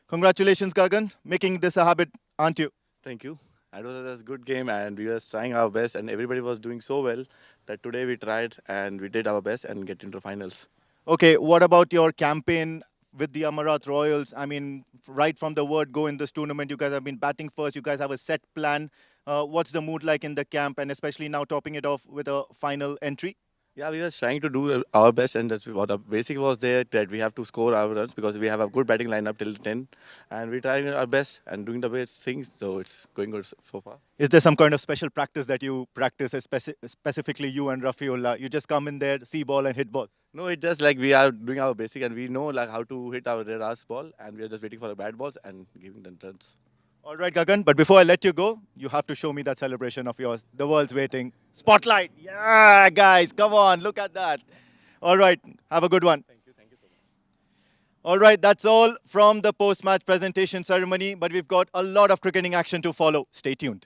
Congratulations, Gagan, making this a habit, aren't you? Thank you. It was a good game and we were trying our best and everybody was doing so well that today we tried and we did our best and get into finals. Okay, what about your campaign with the Amerat Royals? I mean, right from the word go in this tournament, you guys have been batting first. You guys have a set plan. What's the mood like in the camp and especially now topping it off with a final entry? Yeah, we were trying to do our best and that's what the basic was there that we have to score our runs because we have a good batting lineup till 10 and we're trying our best and doing the best things, so it's going good so far. Is there some kind of special practice that you practice, specifically you and Rafiullah? You just come in there, see ball and hit ball? No, it's just like we are doing our basic and we know like how to hit our last ball and we are just waiting for the bad balls and giving them runs. All right, Gagan, but before I let you go, you have to show me that celebration of yours. The world's waiting. Spotlight. Yeah, guys, come on, look at that. All right, have a good one. Thank you so much. All right, that's all from the post-match presentation ceremony, but we've got a lot of cricketing action to follow. Stay tuned.